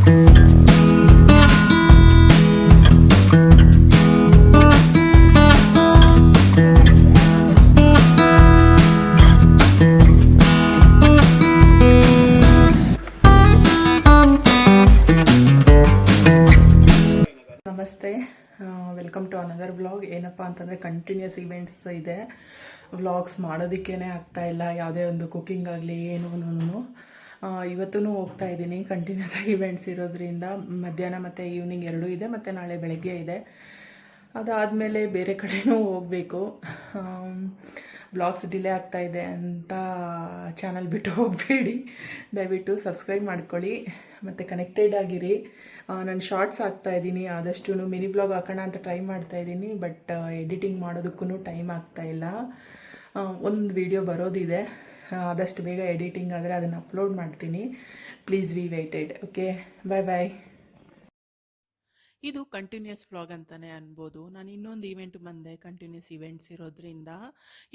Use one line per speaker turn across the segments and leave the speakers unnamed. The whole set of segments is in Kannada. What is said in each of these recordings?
ನಮಸ್ತೆ, ವೆಲ್ಕಮ್ ಟು ಅನದರ್ ವ್ಲಾಗ್. ಏನಪ್ಪ ಅಂತಂದರೆ ಕಂಟಿನ್ಯೂಸ್ ಇವೆಂಟ್ಸ್ ಇದೆ. ವ್ಲಾಗ್ಸ್ ಮಾಡೋದಕ್ಕೇ ಆಗ್ತಾಯಿಲ್ಲ. ಯಾವುದೇ ಒಂದು ಕುಕ್ಕಿಂಗ್ ಆಗಲಿ ಏನೂ ಇವತ್ತೂ ಹೋಗ್ತಾ ಇದ್ದೀನಿ. ಕಂಟಿನ್ಯೂಸ್ ಆಗಿ ಇವೆಂಟ್ಸ್ ಇರೋದ್ರಿಂದ ಮಧ್ಯಾಹ್ನ ಮತ್ತು ಈವ್ನಿಂಗ್ ಎರಡೂ ಇದೆ, ಮತ್ತು ನಾಳೆ ಬೆಳಗ್ಗೆ ಇದೆ. ಅದಾದಮೇಲೆ ಬೇರೆ ಕಡೆನೂ ಹೋಗಬೇಕು. ವ್ಲಾಗ್ಸ್ ಡಿಲೇ ಆಗ್ತಾಯಿದೆ ಅಂತ ಚಾನಲ್ ಬಿಟ್ಟು ಹೋಗಬೇಡಿ. ದಯವಿಟ್ಟು ಸಬ್ಸ್ಕ್ರೈಬ್ ಮಾಡ್ಕೊಳ್ಳಿ ಮತ್ತು ಕನೆಕ್ಟೆಡ್ ಆಗಿರಿ. ನಾನು ಶಾರ್ಟ್ಸ್ ಹಾಕ್ತಾಯಿದ್ದೀನಿ, ಆದಷ್ಟು ಮಿನಿ ವ್ಲಾಗ್ ಹಾಕೋಣ ಅಂತ ಟ್ರೈ ಮಾಡ್ತಾಯಿದ್ದೀನಿ. ಬಟ್ ಎಡಿಟಿಂಗ್ ಮಾಡೋದಕ್ಕೂ ಟೈಮ್ ಆಗ್ತಾಯಿಲ್ಲ. ಒಂದು ವಿಡಿಯೋ ಬರೋದಿದೆ, ಆದಷ್ಟು ಬೇಗ ಎಡಿಟಿಂಗ್ ಆದರೆ ಅದನ್ನು ಅಪ್ಲೋಡ್ ಮಾಡ್ತೀನಿ. Please be weighted. ಓಕೆ, ಬಾಯ್ ಬಾಯ್. ಇದು ಕಂಟಿನ್ಯೂಸ್ ವ್ಲಾಗ್ ಅಂತಲೇ ಅನ್ಬೋದು. ನಾನು ಇನ್ನೊಂದು ಈವೆಂಟ್ ಬಂದೆ, ಕಂಟಿನ್ಯೂಸ್ ಇವೆಂಟ್ಸ್ ಇರೋದ್ರಿಂದ.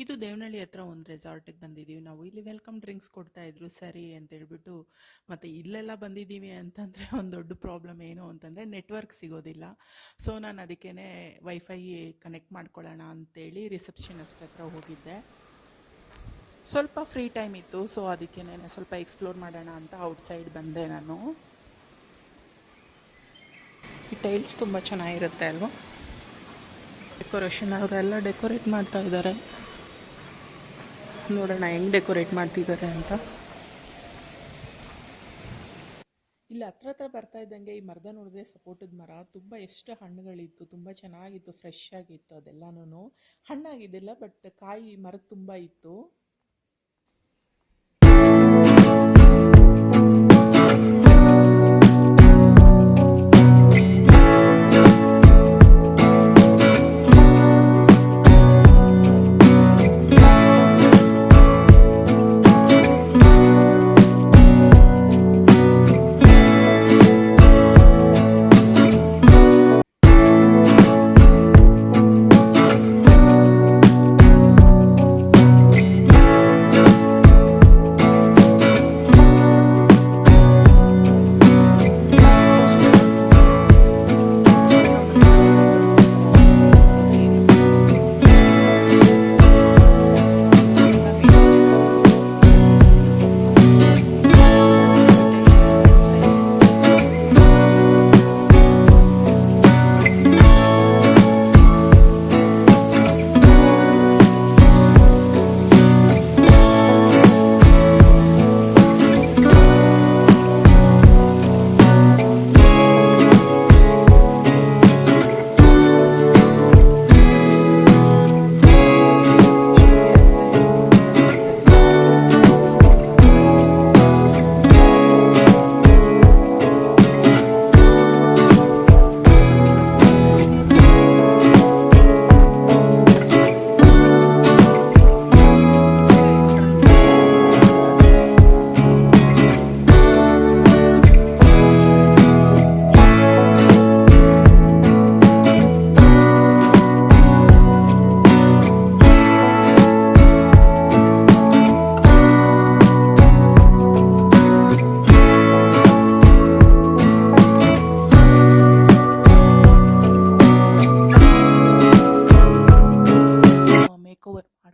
ಇದು ದೇವನಹಳ್ಳಿ ಹತ್ರ ಒಂದು ರೆಸಾರ್ಟಿಗೆ ಬಂದಿದ್ದೀವಿ ನಾವು. ಇಲ್ಲಿ ವೆಲ್ಕಮ್ ಡ್ರಿಂಕ್ಸ್ ಕೊಡ್ತಾಯಿದ್ರು, ಸರಿ ಅಂತೇಳ್ಬಿಟ್ಟು. ಮತ್ತು ಇಲ್ಲೆಲ್ಲ ಬಂದಿದ್ದೀವಿ ಅಂತಂದರೆ ಒಂದು ದೊಡ್ಡ ಪ್ರಾಬ್ಲಮ್ ಏನು ಅಂತಂದರೆ ನೆಟ್ವರ್ಕ್ ಸಿಗೋದಿಲ್ಲ. ಸೊ ನಾನು ಅದಕ್ಕೇ ವೈಫೈ ಕನೆಕ್ಟ್ ಮಾಡ್ಕೊಳ್ಳೋಣ ಅಂತೇಳಿ ರಿಸೆಪ್ಷನಿಸ್ಟ್ ಹತ್ರ ಹೋಗಿದ್ದೆ. ಸ್ವಲ್ಪ ಫ್ರೀ ಟೈಮ್ ಇತ್ತು, ಸೊ ಅದಕ್ಕೇ ಸ್ವಲ್ಪ ಎಕ್ಸ್ಪ್ಲೋರ್ ಮಾಡೋಣ ಅಂತ ಔಟ್ಸೈಡ್ ಬಂದೆ ನಾನು. ಈ ಟೈಲ್ಸ್ ತುಂಬ ಚೆನ್ನಾಗಿರುತ್ತೆ ಅಲ್ವಾ? ಡೆಕೋರೇಷನ್ ಅವರೆಲ್ಲ ಡೆಕೋರೇಟ್ ಮಾಡ್ತಾ ಇದ್ದಾರೆ. ನೋಡೋಣ ಹೆಂಗೆ ಡೆಕೋರೇಟ್ ಮಾಡ್ತಿದ್ದಾರೆ ಅಂತ. ಇಲ್ಲಿ ಹತ್ರ ಬರ್ತಾ ಇದ್ದಂಗೆ ಈ ಮರದ ನೋಡಿದ್ರೆ ಸಪೋಟದ ಮರ. ತುಂಬ ಎಷ್ಟು ಹಣ್ಣುಗಳಿತ್ತು, ತುಂಬ ಚೆನ್ನಾಗಿತ್ತು, ಫ್ರೆಶ್ ಆಗಿತ್ತು. ಅದೆಲ್ಲನೂ ಹಣ್ಣಾಗಿದ್ದಿಲ್ಲ, ಬಟ್ ಕಾಯಿ ಮರದ ತುಂಬ ಇತ್ತು.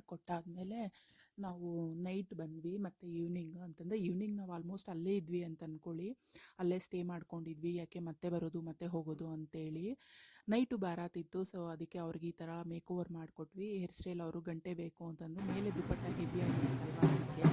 ಕೊಟ್ಟಾದಮೇಲೆ ನಾವು ನೈಟ್ ಬಂದ್ವಿ. ಮತ್ತು ಈವ್ನಿಂಗ್ ಅಂತಂದರೆ ಈವ್ನಿಂಗ್ ನಾವು ಆಲ್ಮೋಸ್ಟ್ ಅಲ್ಲೇ ಇದ್ವಿ ಅಂತ ಅಂದ್ಕೊಳ್ಳಿ. ಅಲ್ಲೇ ಸ್ಟೇ ಮಾಡ್ಕೊಂಡಿದ್ವಿ, ಯಾಕೆ ಮತ್ತೆ ಬರೋದು ಮತ್ತೆ ಹೋಗೋದು ಅಂತೇಳಿ. ನೈಟು ಬಾರಾತಿತ್ತು, ಸೊ ಅದಕ್ಕೆ ಅವ್ರಿಗೆ ಈ ಥರ ಮೇಕ್ ಓವರ್ ಮಾಡಿಕೊಟ್ವಿ. ಹೇರ್ ಸ್ಟೈಲ್ ಅವರು ಗಂಟೆ ಬೇಕು ಅಂತಂದು, ಮೇಲೆ ದುಪ್ಪಟ್ಟ ಹೆವಿಯಾಗಿರುತ್ತಲ್ವ ಅದಕ್ಕೆ.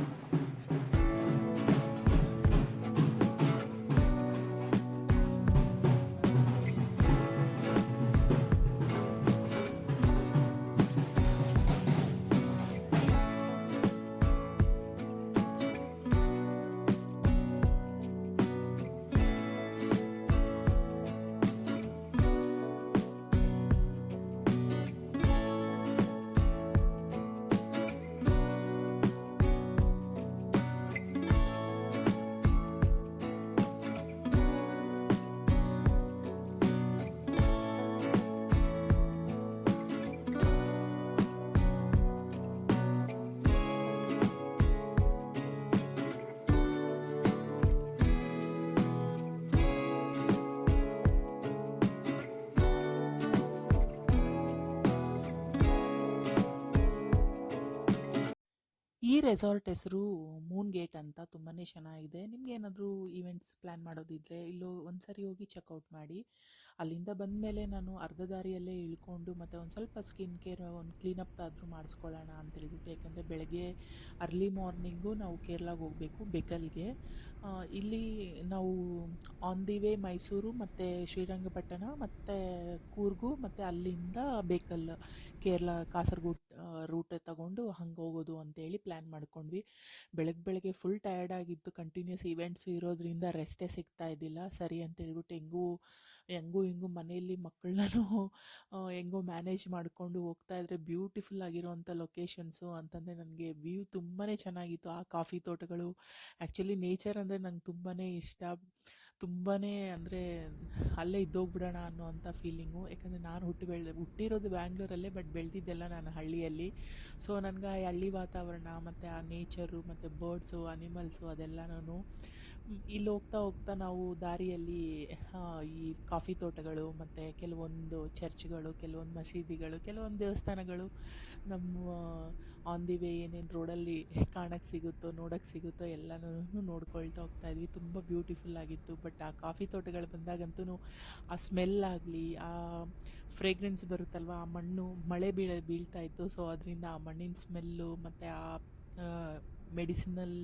ರೆಸಾರ್ಟ್ ಹೆಸರು ಮೂನ್ ಗೇಟ್ ಅಂತ ತುಂಬಾನೇ ಚೆನ್ನಾಗಿದೆ. ನಿಮ್ಗೇನಾದರೂ ಈವೆಂಟ್ಸ್ ಪ್ಲ್ಯಾನ್ ಮಾಡೋದಿದ್ರೆ ಇಲ್ಲೂ ಒಂದ್ಸರಿ ಹೋಗಿ ಚೆಕ್ಔಟ್ ಮಾಡಿ. ಅಲ್ಲಿಂದ ಬಂದಮೇಲೆ ನಾನು ಅರ್ಧ ದಾರಿಯಲ್ಲೇ ಇಳ್ಕೊಂಡು ಮತ್ತೆ ಒಂದು ಸ್ವಲ್ಪ ಸ್ಕಿನ್ ಕೇರ್ ಒಂದು ಕ್ಲೀನಪ್ ಆದರೂ ಮಾಡಿಸ್ಕೊಳ್ಳೋಣ ಅಂತೇಳ್ಬಿಟ್ಟು, ಯಾಕಂದರೆ ಬೆಳಗ್ಗೆ ಅರ್ಲಿ ಮಾರ್ನಿಂಗು ನಾವು ಕೇರಳಗೆ ಹೋಗಬೇಕು ಬೇಕಲ್ಗೆ. ಇಲ್ಲಿ ನಾವು ಆನ್ ದಿ ವೇ ಮೈಸೂರು ಮತ್ತು ಶ್ರೀರಂಗಪಟ್ಟಣ ಮತ್ತು ಕೂರ್ಗು ಮತ್ತು ಅಲ್ಲಿಂದ ಬೇಕಲ್ ಕೇರಳ ಕಾಸರಗೋಡು ರೂಟ್ ತಗೊಂಡು ಹಂಗೆ ಹೋಗೋದು ಅಂತೇಳಿ ಪ್ಲ್ಯಾನ್ ಮಾಡ್ಕೊಂಡ್ವಿ. ಬೆಳಗ್ಗೆ ಫುಲ್ ಟಯರ್ಡ್ ಆಗಿತ್ತು, ಕಂಟಿನ್ಯೂಸ್ ಇವೆಂಟ್ಸು ಇರೋದ್ರಿಂದ ರೆಸ್ಟೇ ಸಿಗ್ತಾ ಇದ್ದಿಲ್ಲ. ಸರಿ ಅಂತೇಳ್ಬಿಟ್ಟು ಹೆಂಗೂ ಹಿಂಗೂ ಮನೆಯಲ್ಲಿ ಮಕ್ಕಳನ್ನೂ ಹೆಂಗೋ ಮ್ಯಾನೇಜ್ ಮಾಡಿಕೊಂಡು ಹೋಗ್ತಾ ಇದ್ರೆ ಬ್ಯೂಟಿಫುಲ್ ಆಗಿರೋವಂಥ ಲೊಕೇಶನ್ಸು ಅಂತಂದರೆ ನನಗೆ ವ್ಯೂ ತುಂಬಾ ಚೆನ್ನಾಗಿತ್ತು. ಆ ಕಾಫಿ ತೋಟಗಳು, ಆ್ಯಕ್ಚುಲಿ ನೇಚರ್ ಅಂದರೆ ನಂಗೆ ತುಂಬಾ ಇಷ್ಟ. ತುಂಬಾ ಅಂದರೆ ಅಲ್ಲೇ ಇದ್ದೋಗ್ಬಿಡೋಣ ಅನ್ನೋವಂಥ ಫೀಲಿಂಗು. ಯಾಕಂದರೆ ನಾನು ಹುಟ್ಟಿರೋದು ಬ್ಯಾಂಗ್ಳೂರಲ್ಲೇ, ಬಟ್ ಬೆಳೆದಿದ್ದೆಲ್ಲ ನಾನು ಹಳ್ಳಿಯಲ್ಲಿ. ಸೊ ನನಗೆ ಆ ಹಳ್ಳಿ ವಾತಾವರಣ ಮತ್ತು ಆ ನೇಚರು ಮತ್ತು ಬರ್ಡ್ಸು ಅನಿಮಲ್ಸು ಅದೆಲ್ಲನೂ ಇಲ್ಲಿ ಹೋಗ್ತಾ ಹೋಗ್ತಾ ನಾವು ದಾರಿಯಲ್ಲಿ ಈ ಕಾಫಿ ತೋಟಗಳು ಮತ್ತು ಕೆಲವೊಂದು ಚರ್ಚ್ಗಳು, ಕೆಲವೊಂದು ಮಸೀದಿಗಳು, ಕೆಲವೊಂದು ದೇವಸ್ಥಾನಗಳು ನಮ್ಮ ಆನ್ ದಿ ವೇ ಏನೇನು ರೋಡಲ್ಲಿ ಕಾಣಕ್ಕೆ ಸಿಗುತ್ತೋ ನೋಡೋಕ್ಕೆ ಸಿಗುತ್ತೋ ಎಲ್ಲನೂ ನೋಡ್ಕೊಳ್ತಾ ಹೋಗ್ತಾ ಇದ್ವಿ. ತುಂಬ ಬ್ಯೂಟಿಫುಲ್ ಆಗಿತ್ತು. ಬಟ್ ಆ ಕಾಫಿ ತೋಟಗಳು ಬಂದಾಗಂತೂ ಆ ಸ್ಮೆಲ್ ಆಗಲಿ, ಆ ಫ್ರೇಗ್ರೆನ್ಸ್ ಬರುತ್ತಲ್ವ, ಆ ಮಣ್ಣು ಮಳೆ ಬೀಳ್ತಾ ಇತ್ತು. ಸೊ ಅದರಿಂದ ಆ ಮಣ್ಣಿನ ಸ್ಮೆಲ್ಲು ಮತ್ತು ಆ ಮೆಡಿಸಿನಲ್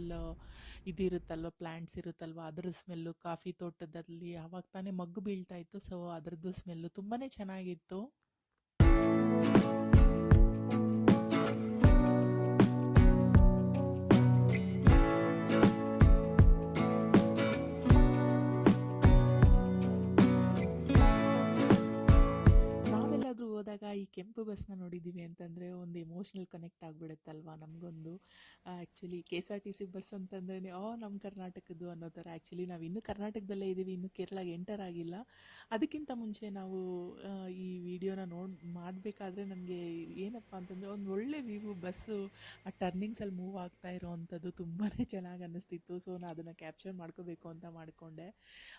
ಇದಿರುತ್ತಲ್ವ, ಪ್ಲ್ಯಾಂಟ್ಸ್ ಇರುತ್ತಲ್ವ, ಅದ್ರ ಸ್ಮೆಲ್ಲು ಕಾಫಿ ತೋಟದಲ್ಲಿ ಆವಾಗ ತಾನೇ ಮಗ್ಗು ಬೀಳ್ತಾ ಇತ್ತು. ಸೊ ಅದರದ್ದು ಸ್ಮೆಲ್ಲು ತುಂಬಾ ಚೆನ್ನಾಗಿತ್ತು. ನಾವೆಲ್ಲಾದರೂ ಹೋದಾಗ ಈ ಕೆಂಪು ಬಸ್ನ ನೋಡಿದ್ದೀವಿ ಅಂತಂದರೆ ಒಂದು ಎಮೋಷ್ನಲ್ ಕನೆಕ್ಟ್ ಆಗಿಬಿಡುತ್ತಲ್ವ ನಮಗೊಂದು. ಆ್ಯಕ್ಚುಲಿ KSRTC ಬಸ್ ಅಂತಂದ್ರೆ ನಮ್ಮ ಕರ್ನಾಟಕದ್ದು ಅನ್ನೋ ಥರ. ಆ್ಯಕ್ಚುಲಿ ನಾವು ಇನ್ನೂ ಕರ್ನಾಟಕದಲ್ಲೇ ಇದ್ದೀವಿ, ಇನ್ನೂ ಕೇರಳಗೆ ಎಂಟರ್ ಆಗಿಲ್ಲ. ಅದಕ್ಕಿಂತ ಮುಂಚೆ ನಾವು ಈ ವಿಡಿಯೋನ ಮಾಡಬೇಕಾದ್ರೆ ನನಗೆ ಏನಪ್ಪ ಅಂತಂದರೆ ಒಂದು ಒಳ್ಳೆ ವ್ಯೂ, ಬಸ್ಸು ಆ ಟರ್ನಿಂಗ್ಸಲ್ಲಿ ಮೂವ್ ಆಗ್ತಾ ಇರೋವಂಥದ್ದು ತುಂಬಾ ಚೆನ್ನಾಗಿ ಅನ್ನಿಸ್ತಿತ್ತು. ಸೊ ನಾನು ಅದನ್ನು ಕ್ಯಾಪ್ಚರ್ ಮಾಡ್ಕೋಬೇಕು ಅಂತ ಮಾಡಿಕೊಂಡೆ.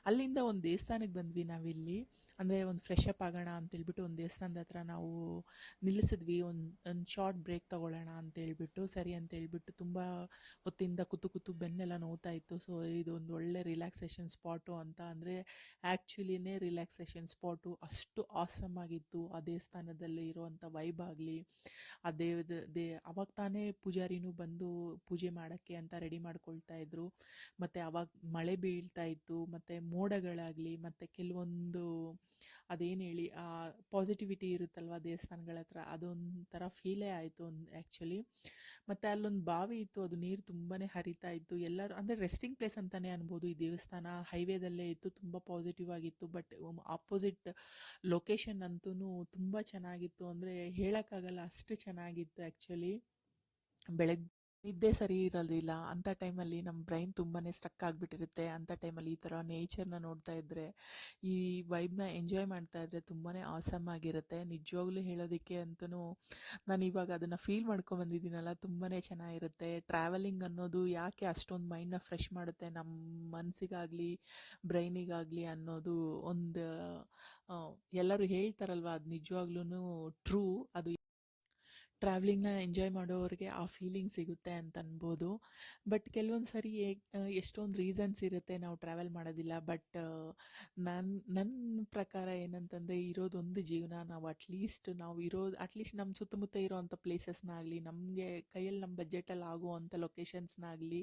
ಅಲ್ಲಿಂದ ಒಂದು ದೇವಸ್ಥಾನಕ್ಕೆ ಬಂದ್ವಿ ನಾವಿಲ್ಲಿ. ಅಂದರೆ ಒಂದು ಫ್ರೆಶ್ ಅಪ್ ಆಗೋಣ ಅಂತೇಳ್ಬಿಟ್ಟು ಒಂದು ದೇವಸ್ಥಾನದ ಹತ್ರ ನಾವು ನಿಲ್ಲಿಸಿದ್ವಿ. ಒಂದು ಶಾರ್ಟ್ ಬ್ರೇಕ್ ತೊಗೊಳ್ಳೋಣ ಅಂತೇಳ್ಬಿಟ್ಟು. ಸರಿ ಅಂತೇಳ್ಬಿಟ್ಟು ತುಂಬ ಹೊತ್ತಿಂದ ಕೂತು ಬೆನ್ನೆಲ್ಲ ನೋವ್ತಾ ಇತ್ತು. ಸೊ ಇದೊಂದು ಒಳ್ಳೆ ರಿಲ್ಯಾಕ್ಸೇಷನ್ ಸ್ಪಾಟು ಅಂತ, ಅಂದರೆ ಆ್ಯಕ್ಚುಲಿನೇ ರಿಲ್ಯಾಕ್ಸೇಷನ್ ಸ್ಪಾಟು. ಅಷ್ಟು ಆಸಮ್ ಆಗಿತ್ತು ಆ ದೇವಸ್ಥಾನದಲ್ಲಿ ಇರುವಂಥ ವೈಬ್ ಆಗಲಿ, ಆ ಅವಾಗ ತಾನೇ ಪೂಜಾರಿನೂ ಬಂದು ಪೂಜೆ ಮಾಡೋಕ್ಕೆ ಅಂತ ರೆಡಿ ಮಾಡ್ಕೊಳ್ತಾ ಇದ್ರು. ಮತ್ತು ಅವಾಗ ಮಳೆ ಬೀಳ್ತಾ ಇತ್ತು, ಮತ್ತು ಮೋಡಗಳಾಗಲಿ, ಮತ್ತು ಕೆಲವೊಂದು ಅದೇನು ಹೇಳಿ ಆ ಪಾಸಿಟಿವಿಟಿ ಇರುತ್ತಲ್ವ ದೇವಸ್ಥಾನಗಳ ಹತ್ರ, ಅದೊಂಥರ ಫೀಲೇ ಆಯಿತು ಆ್ಯಕ್ಚುಲಿ. ಮತ್ತು ಅಲ್ಲೊಂದು ಬಾವಿ ಇತ್ತು, ಅದು ನೀರು ತುಂಬಾ ಹರಿತಾ ಇತ್ತು. ಎಲ್ಲರೂ ಅಂದರೆ ರೆಸ್ಟಿಂಗ್ ಪ್ಲೇಸ್ ಅಂತಲೇ ಅನ್ಬೋದು. ಈ ದೇವಸ್ಥಾನ ಹೈವೇದಲ್ಲೇ ಇತ್ತು, ತುಂಬ ಪಾಸಿಟಿವ್ ಆಗಿತ್ತು. ಬಟ್ ಆಪೋಸಿಟ್ ಲೊಕೇಶನ್ ಅಂತೂ ತುಂಬ ಚೆನ್ನಾಗಿತ್ತು, ಅಂದರೆ ಹೇಳೋಕ್ಕಾಗಲ್ಲ ಅಷ್ಟು ಚೆನ್ನಾಗಿತ್ತು ಆ್ಯಕ್ಚುಲಿ. ಬೆಳಗ್ಗೆ ನಿದ್ದೆ ಸರಿ ಇರೋದಿಲ್ಲ ಅಂಥ ಟೈಮಲ್ಲಿ, ನಮ್ಮ ಬ್ರೈನ್ ತುಂಬಾ ಸ್ಟ್ರಕ್ ಆಗಿಬಿಟ್ಟಿರುತ್ತೆ. ಅಂಥ ಟೈಮಲ್ಲಿ ಈ ಥರ ನೇಚರ್ನ ನೋಡ್ತಾ ಇದ್ದರೆ, ಈ ವೈಬ್ನ ಎಂಜಾಯ್ ಮಾಡ್ತಾ ಇದ್ದರೆ ತುಂಬಾ ಆಸಮ್ ಆಗಿರುತ್ತೆ. ನಿಜವಾಗ್ಲೂ ಹೇಳೋದಕ್ಕೆ ಅಂತೂ ನಾನು ಇವಾಗ ಅದನ್ನು ಫೀಲ್ ಮಾಡ್ಕೊಂಬಂದಿದ್ದೀನಲ್ಲ, ತುಂಬಾ ಚೆನ್ನಾಗಿರುತ್ತೆ. ಟ್ರಾವೆಲಿಂಗ್ ಅನ್ನೋದು ಯಾಕೆ ಅಷ್ಟೊಂದು ಮೈಂಡ್ನ ಫ್ರೆಶ್ ಮಾಡುತ್ತೆ ನಮ್ಮ ಮನಸ್ಸಿಗಾಗಲಿ ಬ್ರೈನಿಗಾಗಲಿ ಅನ್ನೋದು ಒಂದು ಎಲ್ಲರೂ ಹೇಳ್ತಾರಲ್ವ, ಅದು ನಿಜವಾಗ್ಲೂ ಟ್ರೂ. ಅದು ಟ್ರಾವೆಲಿಂಗ್ನ ಎಂಜಾಯ್ ಮಾಡೋರಿಗೆ ಆ ಫೀಲಿಂಗ್ ಸಿಗುತ್ತೆ ಅಂತ ಅನ್ಬೋದು. ಬಟ್ ಕೆಲವೊಂದು ಸರಿ ಎಷ್ಟೊಂದು ರೀಸನ್ಸ್ ಇರುತ್ತೆ ನಾವು ಟ್ರಾವೆಲ್ ಮಾಡೋದಿಲ್ಲ. ಬಟ್ ನನ್ನ ಪ್ರಕಾರ ಏನಂತಂದರೆ, ಇರೋದೊಂದು ಜೀವನ, ನಾವು ಅಟ್ಲೀಸ್ಟ್ ನಮ್ಮ ಸುತ್ತಮುತ್ತ ಇರೋವಂಥ ಪ್ಲೇಸಸ್ನಾಗಲಿ, ನಮಗೆ ಕೈಯಲ್ಲಿ ನಮ್ಮ ಬಜೆಟಲ್ಲಿ ಆಗುವಂಥ ಲೊಕೇಶನ್ಸ್ನಾಗಲಿ,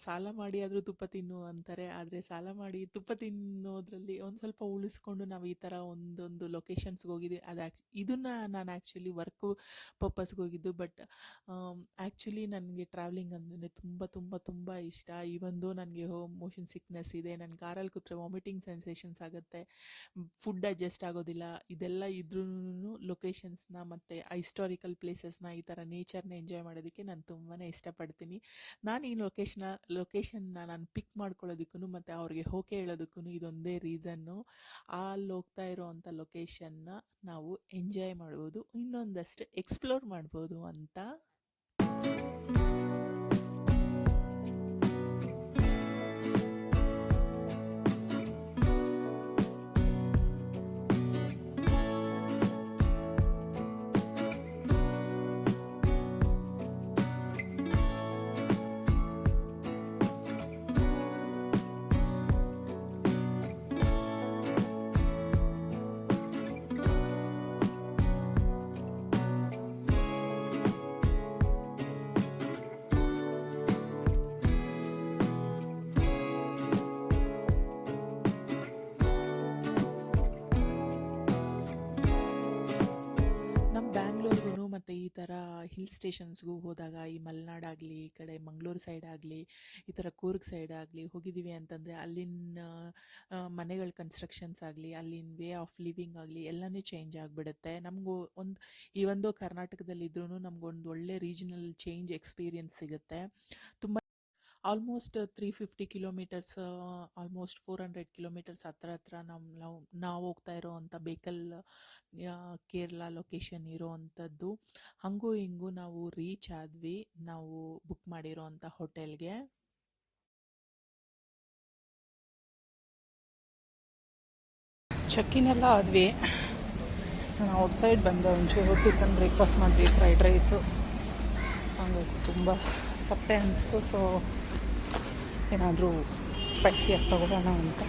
ಸಾಲ ಮಾಡಿ ಆದರೂ ತುಪ್ಪ ತಿನ್ನು ಅಂತಾರೆ. ಆದರೆ ಸಾಲ ಮಾಡಿ ತುಪ್ಪ ತಿನ್ನೋದ್ರಲ್ಲಿ ಒಂದು ಸ್ವಲ್ಪ ಉಳಿಸ್ಕೊಂಡು ನಾವು ಈ ಥರ ಒಂದೊಂದು ಲೊಕೇಶನ್ಸ್ಗೆ ಹೋಗಿದ್ದೀವಿ. ಇದನ್ನು ನಾನು ಆ್ಯಕ್ಚುಲಿ ವರ್ಕು ಪರ್ಪಸ್ಗೆ ಹೋಗಿದ್ದು. ಬಟ್ ಆ್ಯಕ್ಚುಲಿ ನನಗೆ ಟ್ರಾವೆಲಿಂಗ್ ಅಂದರೆ ತುಂಬ ತುಂಬ ತುಂಬ ಇಷ್ಟ. ಈವೊಂದು ನನಗೆ ಮೋಷನ್ ಸಿಕ್ನೆಸ್ ಇದೆ, ನನ್ನ ಕಾರಲ್ಲಿ ಕೂತ್ರೆ ವಾಮಿಟಿಂಗ್ ಸೆನ್ಸೇಷನ್ಸ್ ಆಗುತ್ತೆ, ಫುಡ್ ಅಡ್ಜಸ್ಟ್ ಆಗೋದಿಲ್ಲ. ಇದೆಲ್ಲ ಇದ್ರೂ ಲೊಕೇಶನ್ಸ್ನ ಮತ್ತು ಹಿಸ್ಟಾರಿಕಲ್ ಪ್ಲೇಸಸ್ನ, ಈ ಥರ ನೇಚರ್ನ ಎಂಜಾಯ್ ಮಾಡೋದಕ್ಕೆ ನಾನು ತುಂಬಾ ಇಷ್ಟಪಡ್ತೀನಿ. ನಾನು ಈ ಲೊಕೇಶನ್ನ ನಾನು ಪಿಕ್ ಮಾಡ್ಕೊಳ್ಳೋದಕ್ಕೂ ಮತ್ತು ಅವ್ರಿಗೆ ಓಕೆ ಹೇಳೋದಕ್ಕೂ ಇದೊಂದೇ ರೀಸನ್ನು. ಅಲ್ಲಿ ಹೋಗ್ತಾ ಇರೋವಂಥ ಲೊಕೇಶನ್ನ ನಾವು ಎಂಜಾಯ್ ಮಾಡ್ಬೋದು, ಇನ್ನೊಂದಷ್ಟು ಎಕ್ಸ್ಪ್ಲೋರ್ ಮಾಡ್ಬೋದು ಅಂತ. ಹಿಲ್ ಸ್ಟೇಷನ್ಸ್ಗೂ ಹೋದಾಗ ಈ ಮಲೆನಾಡಾಗಲಿ ಈ ಕಡೆ ಮಂಗಳೂರು ಸೈಡ್ ಆಗಲಿ ಈ ಥರ ಕೂರ್ಗ್ ಸೈಡ್ ಆಗಲಿ ಹೋಗಿದ್ದೀವಿ ಅಂತಂದರೆ ಅಲ್ಲಿನ ಮನೆಗಳ ಕನ್ಸ್ಟ್ರಕ್ಷನ್ಸ್ ಆಗಲಿ ಅಲ್ಲಿನ ವೇ ಆಫ್ ಲಿವಿಂಗ್ ಆಗಲಿ ಎಲ್ಲನೇ ಚೇಂಜ್ ಆಗಿಬಿಡುತ್ತೆ. ನಮಗೂ ಒಂದು ಈ ಒಂದು ಕರ್ನಾಟಕದಲ್ಲಿದ್ರೂ ನಮಗೊಂದು ಒಳ್ಳೆ ರೀಜನಲ್ ಚೇಂಜ್ ಎಕ್ಸ್ಪೀರಿಯನ್ಸ್ ಸಿಗುತ್ತೆ. ತುಂಬ ಆಲ್ಮೋಸ್ಟ್ 350 ಕಿಲೋಮೀಟರ್ಸ್, ಆಲ್ಮೋಸ್ಟ್ 400 ಕಿಲೋಮೀಟರ್ಸ್ ಹತ್ರ ಹತ್ರ ನಾವು ಹೋಗ್ತಾ ಇರೋ ಅಂಥ ಬೇಕಲ್ ಕೇರಳ ಲೊಕೇಶನ್ ಇರೋ ಅಂಥದ್ದು. ಹಂಗೂ ಹಿಂಗೂ ನಾವು ರೀಚ್ ಆದ್ವಿ ನಾವು ಬುಕ್ ಮಾಡಿರೋ ಅಂಥ ಹೋಟೆಲ್ಗೆ. ಚೆಕ್ಕಿನ್ ಎಲ್ಲ ಆದ್ವಿ. ನಾನು ಔಟ್ಸೈಡ್ ಬಂದೆ, ಒಂಚೂರು ಟಿಫನ್ ಬ್ರೇಕ್ಫಾಸ್ಟ್ ಮಾಡಿದ್ವಿ, ಫ್ರೈಡ್ ರೈಸು. ಹಂಗಾಗಿ ತುಂಬ ಸಪ್ಪೆ ಅನ್ನಿಸ್ತು. ಸೊ ಏನಾದರೂ ಸ್ಪೈಸಿಯಾಗಿ ತಗೊಳ್ಳೋಣ ಅಂತ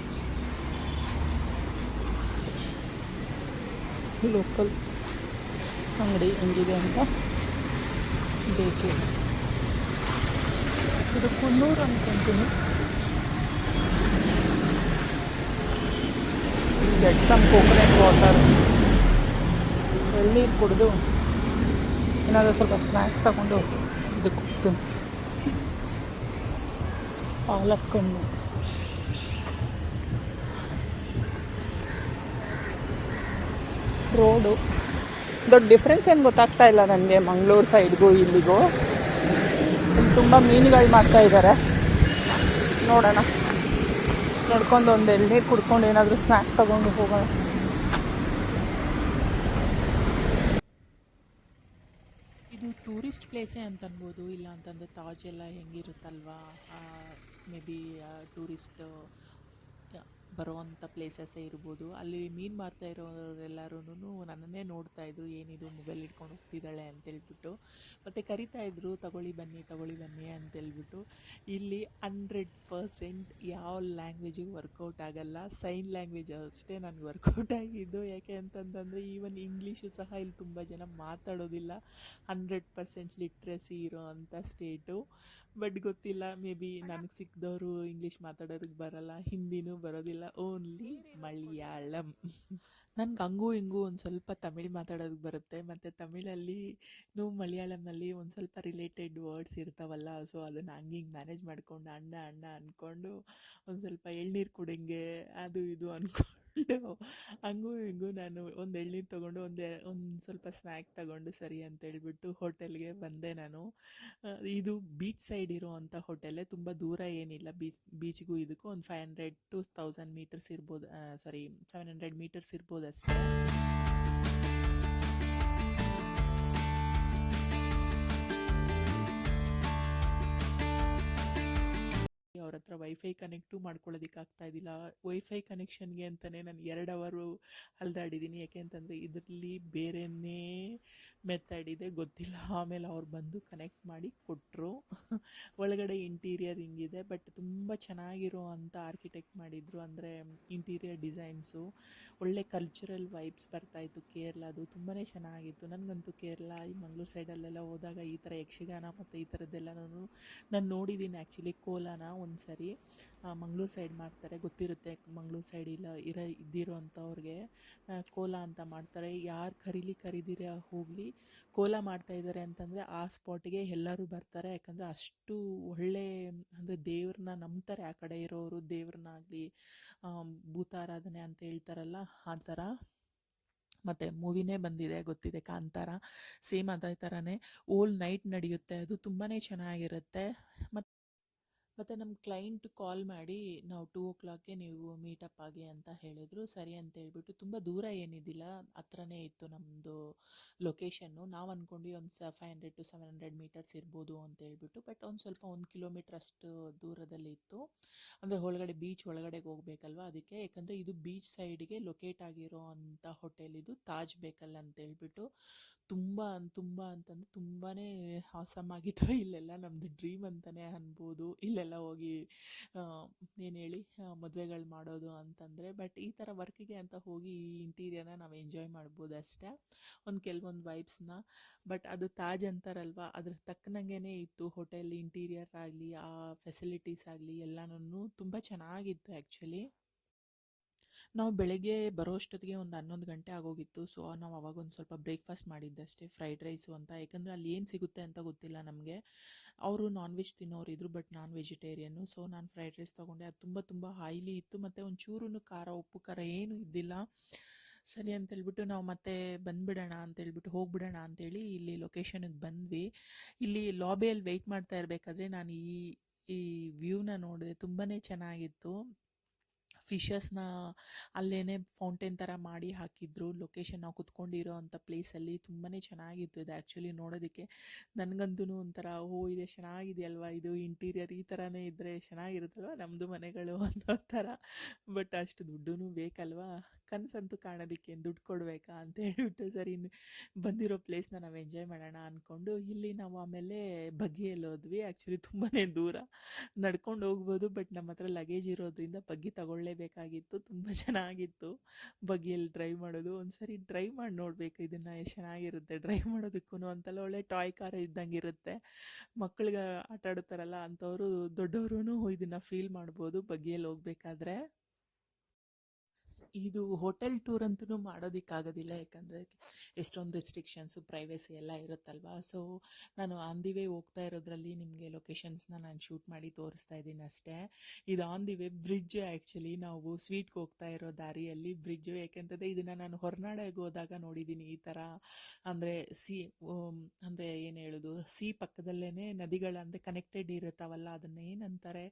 ಲೋಕಲ್ ಅಂಗಡಿ ಹೆಂಗಿದೆ ಅಂತ ಬೇಕೆ. ಇದು ಕುನ್ನೂರು ಅಂದ್ಕೊತೀನಿ. ಗೆಟ್ ಸಮ್ ಕೋಕೋನಟ್ ವಾಟರ್, ಎಳ್ನೀರು ಕುಡಿದು ಏನಾದರೂ ಸ್ವಲ್ಪ ಸ್ನ್ಯಾಕ್ಸ್ ತಗೊಂಡು ಇದಕ್ಕೆ ಹೋಗ್ತೀನಿ. ಪಾಲಕ್ಕನ್ನು ರೋಡು ದೊಡ್ಡ ಡಿಫ್ರೆನ್ಸ್ ಏನು ಗೊತ್ತಾಗ್ತಾ ಇಲ್ಲ ನನಗೆ ಮಂಗಳೂರು ಸೈಡ್ಗೂ ಇಲ್ಲಿಗೂ. ತುಂಬ ಮೀನುಗಳು ಮಾಡ್ತಾಯಿದ್ದಾರೆ. ನೋಡೋಣ, ನೋಡ್ಕೊಂಡು ಒಂದು ಎಳ್ನೀರು ಕುಡ್ಕೊಂಡು ಏನಾದರೂ ಸ್ನ್ಯಾಕ್ ತೊಗೊಂಡು ಹೋಗೋಣ. ಇದು ಟೂರಿಸ್ಟ್ ಪ್ಲೇಸೇ ಅಂತ ಅನ್ಬೋದು. ಇಲ್ಲ ಅಂತಂದರೆ ತಾಜ್ ಎಲ್ಲ ಹೆಂಗಿರುತ್ತಲ್ವಾ, ಮೇ ಬಿ ಟೂರಿಸ್ಟ್ ಬರೋವಂಥ ಪ್ಲೇಸಸ್ಸೇ ಇರ್ಬೋದು. ಅಲ್ಲಿ ಮೀನು ಮಾರ್ತಾ ಇರೋರೆಲ್ಲರೂ ನನ್ನನ್ನೇ ನೋಡ್ತಾ ಇದ್ರು, ಏನಿದು ಮೊಬೈಲ್ ಹಿಡ್ಕೊಂಡು ಹೋಗ್ತಿದ್ದಾಳೆ ಅಂತೇಳ್ಬಿಟ್ಟು. ಮತ್ತು ಕರಿತಾಯಿದ್ರು, ತಗೊಳ್ಳಿ ಬನ್ನಿ ಅಂತೇಳ್ಬಿಟ್ಟು. ಇಲ್ಲಿ 100% ಯಾವ ಲ್ಯಾಂಗ್ವೇಜಿಗೆ ವರ್ಕೌಟ್ ಆಗಲ್ಲ, ಸೈನ್ ಲ್ಯಾಂಗ್ವೇಜ್ ಅಷ್ಟೇ ನನಗೆ ವರ್ಕೌಟ್ ಆಗಿದ್ದು. ಯಾಕೆ ಅಂತಂತಂದರೆ ಈವನ್ ಇಂಗ್ಲೀಷು ಸಹ ಇಲ್ಲಿ ತುಂಬ ಜನ ಮಾತಾಡೋದಿಲ್ಲ. 100% ಲಿಟ್ರಸಿ ಇರೋ ಅಂಥ ಸ್ಟೇಟು. ಬಟ್ ಗೊತ್ತಿಲ್ಲ, ಮೇ ಬಿ ನನಗೆ ಸಿಕ್ಕಿದವರು ಇಂಗ್ಲೀಷ್ ಮಾತಾಡೋದಕ್ಕೆ ಬರಲ್ಲ, ಹಿಂದಿನೂ ಬರೋದಿಲ್ಲ, ಓನ್ಲಿ ಮಲಯಾಳಂ. ನನಗೆ ಹಂಗೂ ಹಿಂಗೂ ಒಂದು ಸ್ವಲ್ಪ ತಮಿಳ್ ಮಾತಾಡೋದಕ್ಕೆ ಬರುತ್ತೆ. ಮತ್ತು ತಮಿಳಲ್ಲಿ ಮಲಯಾಳಂನಲ್ಲಿ ಒಂದು ಸ್ವಲ್ಪ ರಿಲೇಟೆಡ್ ವರ್ಡ್ಸ್ ಇರ್ತಾವಲ್ಲ, ಸೊ ಅದನ್ನು ಹಂಗೆ ಹಿಂಗೆ ಮ್ಯಾನೇಜ್ ಮಾಡಿಕೊಂಡು ಅಣ್ಣ ಅಂದ್ಕೊಂಡು ಒಂದು ಸ್ವಲ್ಪ ಎಳ್ನೀರು ಕುಡಿಂಗೆ ಅದು ಇದು ಅಂದ್ಕೊಂಡು ಹಂಗೂ ಹಿಂಗೂ ನಾನು ಒಂದು ಎಳ್ನೀರು ತೊಗೊಂಡು ಒಂದು ಸ್ವಲ್ಪ ಸ್ನ್ಯಾಕ್ ತಗೊಂಡು ಸರಿ ಅಂತೇಳ್ಬಿಟ್ಟು ಹೋಟೆಲ್ಗೆ ಬಂದೆ ನಾನು. ಇದು ಬೀಚ್ ಸೈಡ್ ಇರೋ ಅಂಥ ಹೋಟೆಲ್ಲೇ, ತುಂಬ ದೂರ ಏನಿಲ್ಲ. ಬೀಚ್ಗೂ ಇದಕ್ಕೂ ಒಂದು 500 to 1000 ಮೀಟರ್ಸ್ ಇರ್ಬೋದು, 700 ಮೀಟರ್ಸ್ ಇರ್ಬೋದು ಅಷ್ಟೇ. ಅವ್ರ ಹತ್ರ ವೈಫೈ ಕನೆಕ್ಟು ಮಾಡ್ಕೊಳ್ಳೋದಕ್ಕೆ ಆಗ್ತಾಯಿದ್ದಿಲ್ಲ. ವೈಫೈ ಕನೆಕ್ಷನ್ಗೆ ಅಂತಲೇ ನಾನು 2 ಅವರು ಅಲ್ದಾಡಿದ್ದೀನಿ. ಯಾಕೆ ಅಂತಂದರೆ ಇದರಲ್ಲಿ ಬೇರೆಯೇ ಮೆಥಡ್ ಇದೆ, ಗೊತ್ತಿಲ್ಲ. ಆಮೇಲೆ ಅವ್ರು ಬಂದು ಕನೆಕ್ಟ್ ಮಾಡಿ ಕೊಟ್ಟರು. ಒಳಗಡೆ ಇಂಟೀರಿಯರ್ ಹಿಂಗಿದೆ, ಬಟ್ ತುಂಬ ಚೆನ್ನಾಗಿರೋ ಅಂಥ ಆರ್ಕಿಟೆಕ್ಟ್ ಮಾಡಿದರು. ಅಂದರೆ ಇಂಟೀರಿಯರ್ ಡಿಸೈನ್ಸು ಒಳ್ಳೆ ಕಲ್ಚರಲ್ ವೈಬ್ಸ್ ಬರ್ತಾಯಿತ್ತು. ಕೇರಳದು ತುಂಬಾ ಚೆನ್ನಾಗಿತ್ತು. ನನಗಂತೂ ಕೇರಳ ಈ ಮಂಗಳೂರು ಸೈಡಲ್ಲೆಲ್ಲ ಹೋದಾಗ ಈ ಥರ ಯಕ್ಷಗಾನ ಮತ್ತು ಈ ಥರದ್ದೆಲ್ಲ ನಾನು ನೋಡಿದ್ದೀನಿ. ಆ್ಯಕ್ಚುಲಿ ಕೋಲಾನ ಒಂದು ಸರಿ ಮಂಗಳೂರು ಸೈಡ್ ಮಾಡ್ತಾರೆ, ಗೊತ್ತಿರುತ್ತೆ. ಮಂಗಳೂರು ಸೈಡ್ ಇದ್ದಿರೋ ಅಂಥವ್ರಿಗೆ ಕೋಲ ಅಂತ ಮಾಡ್ತಾರೆ. ಯಾರು ಕರೀದಿರ ಹೋಗಲಿ, ಕೋಲ ಮಾಡ್ತಾಯಿದ್ದಾರೆ ಅಂತಂದರೆ ಆ ಸ್ಪಾಟಿಗೆ ಎಲ್ಲರೂ ಬರ್ತಾರೆ. ಯಾಕಂದರೆ ಅಷ್ಟು ಒಳ್ಳೆ, ಅಂದರೆ ದೇವ್ರನ್ನ ನಂಬ್ತಾರೆ ಆ ಕಡೆ ಇರೋರು. ದೇವ್ರನ್ನಾಗಲಿ ಭೂತಾರಾಧನೆ ಅಂತ ಹೇಳ್ತಾರಲ್ಲ, ಆ ಥರ. ಮತ್ತು ಮೂವಿನೇ ಬಂದಿದೆ, ಗೊತ್ತಿದೆ, ಕಾಂತಾರ. ಸೇಮ್ ಅದೇ ಥರನೇ ಓಲ್ ನೈಟ್ ನಡೆಯುತ್ತೆ. ಅದು ತುಂಬಾ ಚೆನ್ನಾಗಿರುತ್ತೆ. ಮತ್ತು ನಮ್ಮ ಕ್ಲೈಂಟ್ ಕಾಲ್ ಮಾಡಿ ನಾವು 2 o'clockಗೆ ನೀವು ಮೀಟಪ್ ಆಗಿ ಅಂತ ಹೇಳಿದರು. ಸರಿ ಅಂತ ಹೇಳ್ಬಿಟ್ಟು, ತುಂಬ ದೂರ ಏನಿದ್ದಿಲ್ಲ, ಹತ್ರನೇ ಇತ್ತು ನಮ್ಮದು ಲೊಕೇಶನ್ನು. ನಾವು ಅಂದ್ಕೊಂಡು ಒಂದು 500 to 700 ಮೀಟರ್ಸ್ ಇರ್ಬೋದು ಅಂತ ಹೇಳ್ಬಿಟ್ಟು. ಬಟ್ ಒಂದು ಸ್ವಲ್ಪ 1 ಕಿಲೋಮೀಟ್ರ್ ಅಷ್ಟು ದೂರದಲ್ಲಿ ಇತ್ತು. ಅಂದರೆ ಒಳಗಡೆ ಬೀಚ್ ಒಳಗಡೆಗೆ ಹೋಗ್ಬೇಕಲ್ವ, ಅದಕ್ಕೆ. ಯಾಕಂದರೆ ಇದು ಬೀಚ್ ಸೈಡ್ಗೆ ಲೊಕೇಟ್ ಆಗಿರೋ ಅಂಥ ಹೋಟೆಲ್ ಇದು, ತಾಜ್ ಬೇಕಲ್ ಅಂತ ಹೇಳ್ಬಿಟ್ಟು. ತುಂಬ ಅಂತಂದರೆ ತುಂಬಾ ಆಸಮ್ ಆಗಿತ್ತು. ಇಲ್ಲೆಲ್ಲ ನಮ್ಮದು ಡ್ರೀಮ್ ಅಂತಲೇ ಅನ್ಬೋದು, ಇಲ್ಲೆಲ್ಲ ಹೋಗಿ ಏನು ಹೇಳಿ ಮದುವೆಗಳು ಮಾಡೋದು ಅಂತಂದರೆ. ಬಟ್ ಈ ಥರ ವರ್ಕಿಗೆ ಅಂತ ಹೋಗಿ ಈ ಇಂಟೀರಿಯರ್ನ ನಾವು ಎಂಜಾಯ್ ಮಾಡ್ಬೋದು ಅಷ್ಟೇ, ಕೆಲವೊಂದು ವೈಬ್ಸ್ನ. ಬಟ್ ಅದು ತಾಜ್ ಅಂತಾರಲ್ವ, ಅದ್ರ ತಕ್ಕನಂಗೆ ಇತ್ತು ಹೋಟೆಲ್ ಇಂಟೀರಿಯರ್ ಆಗಲಿ, ಆ ಫೆಸಿಲಿಟೀಸ್ ಆಗಲಿ ಎಲ್ಲನೂ ತುಂಬ ಚೆನ್ನಾಗಿತ್ತು ಆ್ಯಕ್ಚುಲಿ. ನಾವು ಬೆಳಗ್ಗೆ ಬರೋಷ್ಟೊತ್ತಿಗೆ ಒಂದು 11 ಗಂಟೆ ಆಗೋಗಿತ್ತು. ಸೊ ನಾವು ಅವಾಗ ಒಂದು ಸ್ವಲ್ಪ ಬ್ರೇಕ್ಫಾಸ್ಟ್ ಮಾಡಿದ್ದಷ್ಟೇ, ಫ್ರೈಡ್ ರೈಸು ಅಂತ. ಯಾಕಂದರೆ ಅಲ್ಲಿ ಏನು ಸಿಗುತ್ತೆ ಅಂತ ಗೊತ್ತಿಲ್ಲ ನಮಗೆ. ಅವರು ನಾನ್ ವೆಜ್ ತಿನ್ನೋರಿದ್ರು, ಬಟ್ ನಾನು ವೆಜಿಟೇರಿಯನ್ನು. ಸೊ ನಾನು ಫ್ರೈಡ್ ರೈಸ್ ತೊಗೊಂಡೆ. ಅದು ತುಂಬ ತುಂಬ ಆಯ್ಲಿ ಇತ್ತು, ಮತ್ತು ಒಂಚೂರು ಖಾರ, ಉಪ್ಪು ಖಾರ ಏನೂ ಇದ್ದಿಲ್ಲ. ಸರಿ ಅಂತೇಳ್ಬಿಟ್ಟು ನಾವು ಮತ್ತೆ ಬಂದುಬಿಡೋಣ ಅಂತೇಳ್ಬಿಟ್ಟು, ಹೋಗ್ಬಿಡೋಣ ಅಂತೇಳಿ ಇಲ್ಲಿ ಲೊಕೇಶನಿಗೆ ಬಂದ್ವಿ. ಇಲ್ಲಿ ಲಾಬಿಯಲ್ಲಿ ವೆಯ್ಟ್ ಮಾಡ್ತಾ ಇರಬೇಕಾದ್ರೆ ನಾನು ಈ ವ್ಯೂನ ನೋಡಿದೆ. ತುಂಬಾ ಚೆನ್ನಾಗಿತ್ತು. ಫಿಶಸ್ನ ಅಲ್ಲೇ ಫೌಂಟೇನ್ ಥರ ಮಾಡಿ ಹಾಕಿದ್ರು. ಲೊಕೇಶನ್ ನಾವು ಕುತ್ಕೊಂಡಿರೋ ಅಂಥ ಪ್ಲೇಸಲ್ಲಿ ತುಂಬಾ ಚೆನ್ನಾಗಿತ್ತು ಇದು ಆ್ಯಕ್ಚುಲಿ ನೋಡೋದಕ್ಕೆ. ನನಗಂತೂ ಒಂಥರ ಇದೆ ಚೆನ್ನಾಗಿದೆಯಲ್ವಾ ಇದು ಇಂಟೀರಿಯರ್, ಈ ಥರನೇ ಇದ್ದರೆ ಚೆನ್ನಾಗಿರುತ್ತಲ್ವ ನಮ್ಮದು ಮನೆಗಳು ಅನ್ನೋ ಥರ. ಬಟ್ ಅಷ್ಟು ದುಡ್ಡು ಬೇಕಲ್ವಾ, ಕನಸಂತೂ ಕಾಣೋದಕ್ಕೆ ದುಡ್ಡು ಕೊಡಬೇಕಾ ಅಂತ ಹೇಳ್ಬಿಟ್ಟು, ಸರಿ ಬಂದಿರೋ ಪ್ಲೇಸ್ನ ನಾವು ಎಂಜಾಯ್ ಮಾಡೋಣ ಅಂದ್ಕೊಂಡು ಇಲ್ಲಿ ನಾವು ಆಮೇಲೆ ಬಗ್ಗಿಯಲ್ಲಿ ಹೋದ್ವಿ. ಆ್ಯಕ್ಚುಲಿ ತುಂಬಾ ದೂರ ನಡ್ಕೊಂಡು ಹೋಗ್ಬೋದು, ಬಟ್ ನಮ್ಮ ಹತ್ರ ಲಗೇಜ್ ಇರೋದ್ರಿಂದ ಬಗ್ಗಿ ತಗೊಳ್ಳೇಬೇಕಾಗಿತ್ತು. ತುಂಬ ಚೆನ್ನಾಗಿತ್ತು ಬಗ್ಗಿಯಲ್ಲಿ ಡ್ರೈವ್ ಮಾಡೋದು. ಒಂದು ಸರಿ ಡ್ರೈವ್ ಮಾಡಿ ನೋಡಬೇಕು ಇದನ್ನು, ಎಷ್ಟು ಚೆನ್ನಾಗಿರುತ್ತೆ ಡ್ರೈವ್ ಮಾಡೋದಕ್ಕೂ. ಅಂತೆಲ್ಲ ಒಳ್ಳೆ ಟಾಯ್ ಕಾರ್ ಇದ್ದಂಗೆ ಇರುತ್ತೆ. ಮಕ್ಕಳಿಗೆ ಆಟ ಆಡ್ತಾರಲ್ಲ ಅಂಥವರು, ದೊಡ್ಡವರು ಇದನ್ನು ಫೀಲ್ ಮಾಡ್ಬೋದು ಬಗ್ಗಿಯಲ್ಲಿ ಹೋಗ್ಬೇಕಾದ್ರೆ. ಇದು ಹೋಟೆಲ್ ಟೂರ್ ಅಂತೂ ಮಾಡೋದಕ್ಕಾಗೋದಿಲ್ಲ, ಯಾಕಂದರೆ ಎಷ್ಟೊಂದು ರೆಸ್ಟ್ರಿಕ್ಷನ್ಸು, ಪ್ರೈವೇಸಿ ಎಲ್ಲ ಇರುತ್ತಲ್ವ. ಸೊ ನಾನು ಆನ್ ದಿ ವೇ ಹೋಗ್ತಾ ಇರೋದ್ರಲ್ಲಿ ನಿಮಗೆ ಲೊಕೇಶನ್ಸ್ನ ನಾನು ಶೂಟ್ ಮಾಡಿ ತೋರಿಸ್ತಾ ಇದ್ದೀನಿ ಅಷ್ಟೇ. ಇದು on the way bridge. Actually ನಾವು ಸ್ವೀಟ್ಗೆ ಹೋಗ್ತಾ ಇರೋ ದಾರಿಯಲ್ಲಿ ಬ್ರಿಡ್ಜು. ಯಾಕೆಂತಂದರೆ ಇದನ್ನು ನಾನು ಹೊರನಾಡಿಗೆ ಹೋದಾಗ ನೋಡಿದ್ದೀನಿ ಈ ಥರ. ಅಂದರೆ ಅಂದರೆ ಏನು ಹೇಳೋದು, ಪಕ್ಕದಲ್ಲೇ ನದಿಗಳ ಅಂದರೆ ಕನೆಕ್ಟೆಡ್ ಇರುತ್ತಾವಲ್ಲ, ಅದನ್ನು ಏನಂತಾರೆ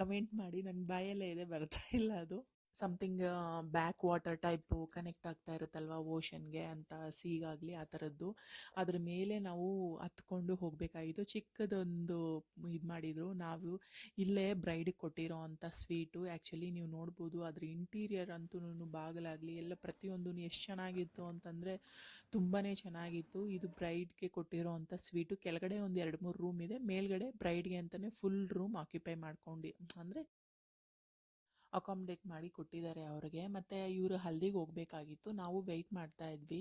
ಕಮೆಂಟ್ ಮಾಡಿ, ನನ್ನ ಬಾಯಲ್ಲೇ ಇದೆ, ಬರ್ತಾ ಇಲ್ಲ ಅದು. Something back water type connect ಆಗ್ತಾ ಇರುತ್ತಲ್ವ ಓಷನ್ಗೆ ಅಂತ, ಸೀಗಾಗಲಿ ಆ ಥರದ್ದು. ಅದ್ರ ಮೇಲೆ ನಾವು ಹತ್ಕೊಂಡು ಹೋಗಬೇಕಾಗಿತ್ತು. ಚಿಕ್ಕದೊಂದು ಇದು ಮಾಡಿದರು. ನಾವು ಇಲ್ಲೇ ಬ್ರೈಡಿಗೆ ಕೊಟ್ಟಿರೋ ಅಂಥ ಸ್ವೀಟು. ಆ್ಯಕ್ಚುಲಿ ನೀವು ನೋಡ್ಬೋದು ಅದ್ರ ಇಂಟೀರಿಯರ್ ಅಂತೂ, ಬಾಗಿಲಾಗಲಿ ಎಲ್ಲ ಪ್ರತಿಯೊಂದೂ ಎಷ್ಟು ಚೆನ್ನಾಗಿತ್ತು ಅಂತಂದರೆ ತುಂಬಾ ಚೆನ್ನಾಗಿತ್ತು. ಇದು ಬ್ರೈಡ್ಗೆ ಕೊಟ್ಟಿರೋ ಅಂಥ ಸ್ವೀಟು. ಕೆಳಗಡೆ ಒಂದು 2-3 ರೂಮ್ ಇದೆ, ಮೇಲ್ಗಡೆ ಬ್ರೈಡ್ಗೆ ಅಂತಲೇ ಫುಲ್ ರೂಮ್ ಆಕ್ಯುಪೈ ಮಾಡ್ಕೊಂಡು, ಅಂದರೆ ಅಕಾಮಿಡೇಟ್ ಮಾಡಿ ಕೊಟ್ಟಿದ್ದಾರೆ ಅವ್ರಿಗೆ. ಮತ್ತು ಇವರು ಹಲ್ದಿಗೆ ಹೋಗಬೇಕಾಗಿತ್ತು. ನಾವು ವೆಯ್ಟ್ ಮಾಡ್ತಾ ಇದ್ವಿ,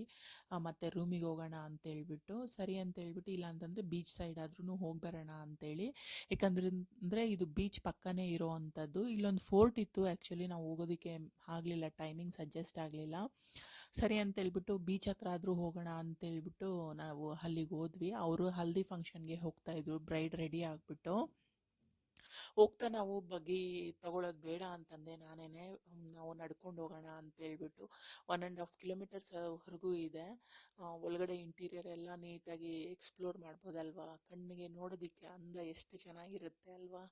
ಮತ್ತು ರೂಮಿಗೆ ಹೋಗೋಣ ಅಂತೇಳ್ಬಿಟ್ಟು. ಸರಿ ಅಂತೇಳ್ಬಿಟ್ಟು, ಇಲ್ಲ ಅಂತಂದರೆ ಬೀಚ್ ಸೈಡ್ ಆದ್ರೂ ಹೋಗಿ ಬರೋಣ ಅಂತೇಳಿ. ಯಾಕಂದರೆ ಇದು ಬೀಚ್ ಪಕ್ಕನೇ ಇರೋ ಅಂಥದ್ದು. ಇಲ್ಲೊಂದು ಫೋರ್ಟ್ ಇತ್ತು. ಆ್ಯಕ್ಚುಲಿ ನಾವು ಹೋಗೋದಕ್ಕೆ ಆಗಲಿಲ್ಲ, ಟೈಮಿಂಗ್ಸ್ ಅಡ್ಜಸ್ಟ್ ಆಗಲಿಲ್ಲ. ಸರಿ ಅಂತೇಳ್ಬಿಟ್ಟು ಬೀಚ್ ಹತ್ರ ಆದರೂ ಹೋಗೋಣ ಅಂತೇಳ್ಬಿಟ್ಟು ನಾವು ಅಲ್ಲಿಗೆ ಹೋದ್ವಿ. ಅವರು ಹಲ್ದಿ ಫಂಕ್ಷನ್ಗೆ ಹೋಗ್ತಾಯಿದ್ರು, ಬ್ರೈಡ್ ರೆಡಿ ಆಗಿಬಿಟ್ಟು. ಹೋಗ್ತಾ ನಾವು ಬಗ್ಗಿ ತಗೊಳ್ಳೋದು ಬೇಡ ಅಂತಂದೆ ನಾನೇನೆ. ನಾವು ನಡ್ಕೊಂಡು ಹೋಗೋಣ ಅಂತೇಳ್ಬಿಟ್ಟು 1.5 ಕಿಲೋಮೀಟರ್ಸ್ ವರೆಗೂ ಇದೆ. ಒಳಗಡೆ ಇಂಟೀರಿಯರ್ ಎಲ್ಲ ನೀಟಾಗಿ ಎಕ್ಸ್ಪ್ಲೋರ್ ಮಾಡ್ಬೋದಲ್ವಾ, ಕಣ್ಣಿಗೆ ನೋಡೋದಕ್ಕೆ ಅಂದ ಎಷ್ಟು ಚೆನ್ನಾಗಿರುತ್ತೆ ಅಲ್ವಾ.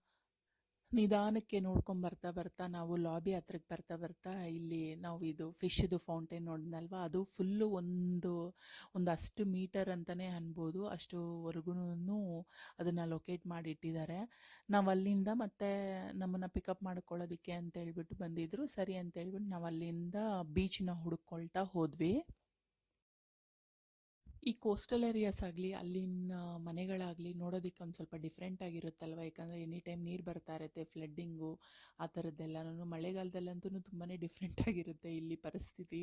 ನಿಧಾನಕ್ಕೆ ನೋಡ್ಕೊಂಡು ಬರ್ತಾ ಬರ್ತಾ ನಾವು ಲಾಬಿ ಹತ್ರಕ್ಕೆ ಬರ್ತಾ ಬರ್ತಾ ಇಲ್ಲಿ ನಾವು ಇದು ಫಿಶ್ದು ಫೌಂಟೇನ್ ನೋಡಿದ್ನಲ್ವ, ಅದು ಫುಲ್ಲು ಒಂದಷ್ಟು ಮೀಟರ್ ಅಂತಲೇ ಅನ್ಬೋದು. ಅಷ್ಟುವರೆಗೂ ಅದನ್ನು ಲೊಕೇಟ್ ಮಾಡಿ ಇಟ್ಟಿದ್ದಾರೆ. ನಾವು ಅಲ್ಲಿಂದ ಮತ್ತೆ ನಮ್ಮನ್ನು ಪಿಕಪ್ ಮಾಡ್ಕೊಳ್ಳೋದಕ್ಕೆ ಅಂತೇಳ್ಬಿಟ್ಟು ಬಂದಿದ್ದರು. ಸರಿ ಅಂತೇಳ್ಬಿಟ್ಟು ನಾವು ಅಲ್ಲಿಂದ ಬೀಚ್ನ ಹುಡುಕೊಳ್ತಾ ಹೋದ್ವಿ. ಈ ಕೋಸ್ಟಲ್ ಏರಿಯಾಸ್ ಆಗಲಿ, ಅಲ್ಲಿನ ಮನೆಗಳಾಗಲಿ ನೋಡೋದಕ್ಕೆ ಒಂದು ಸ್ವಲ್ಪ ಡಿಫ್ರೆಂಟ್ ಆಗಿರುತ್ತಲ್ವ. ಯಾಕಂದರೆ ಎನಿ ಟೈಮ್ ನೀರು ಬರ್ತಾ ಇರುತ್ತೆ, ಫ್ಲಡ್ಡಿಂಗು ಆ ಥರದ್ದೆಲ್ಲನೂ. ಮಳೆಗಾಲದಲ್ಲಂತೂ ತುಂಬಾ ಡಿಫ್ರೆಂಟ್ ಆಗಿರುತ್ತೆ ಇಲ್ಲಿ ಪರಿಸ್ಥಿತಿ.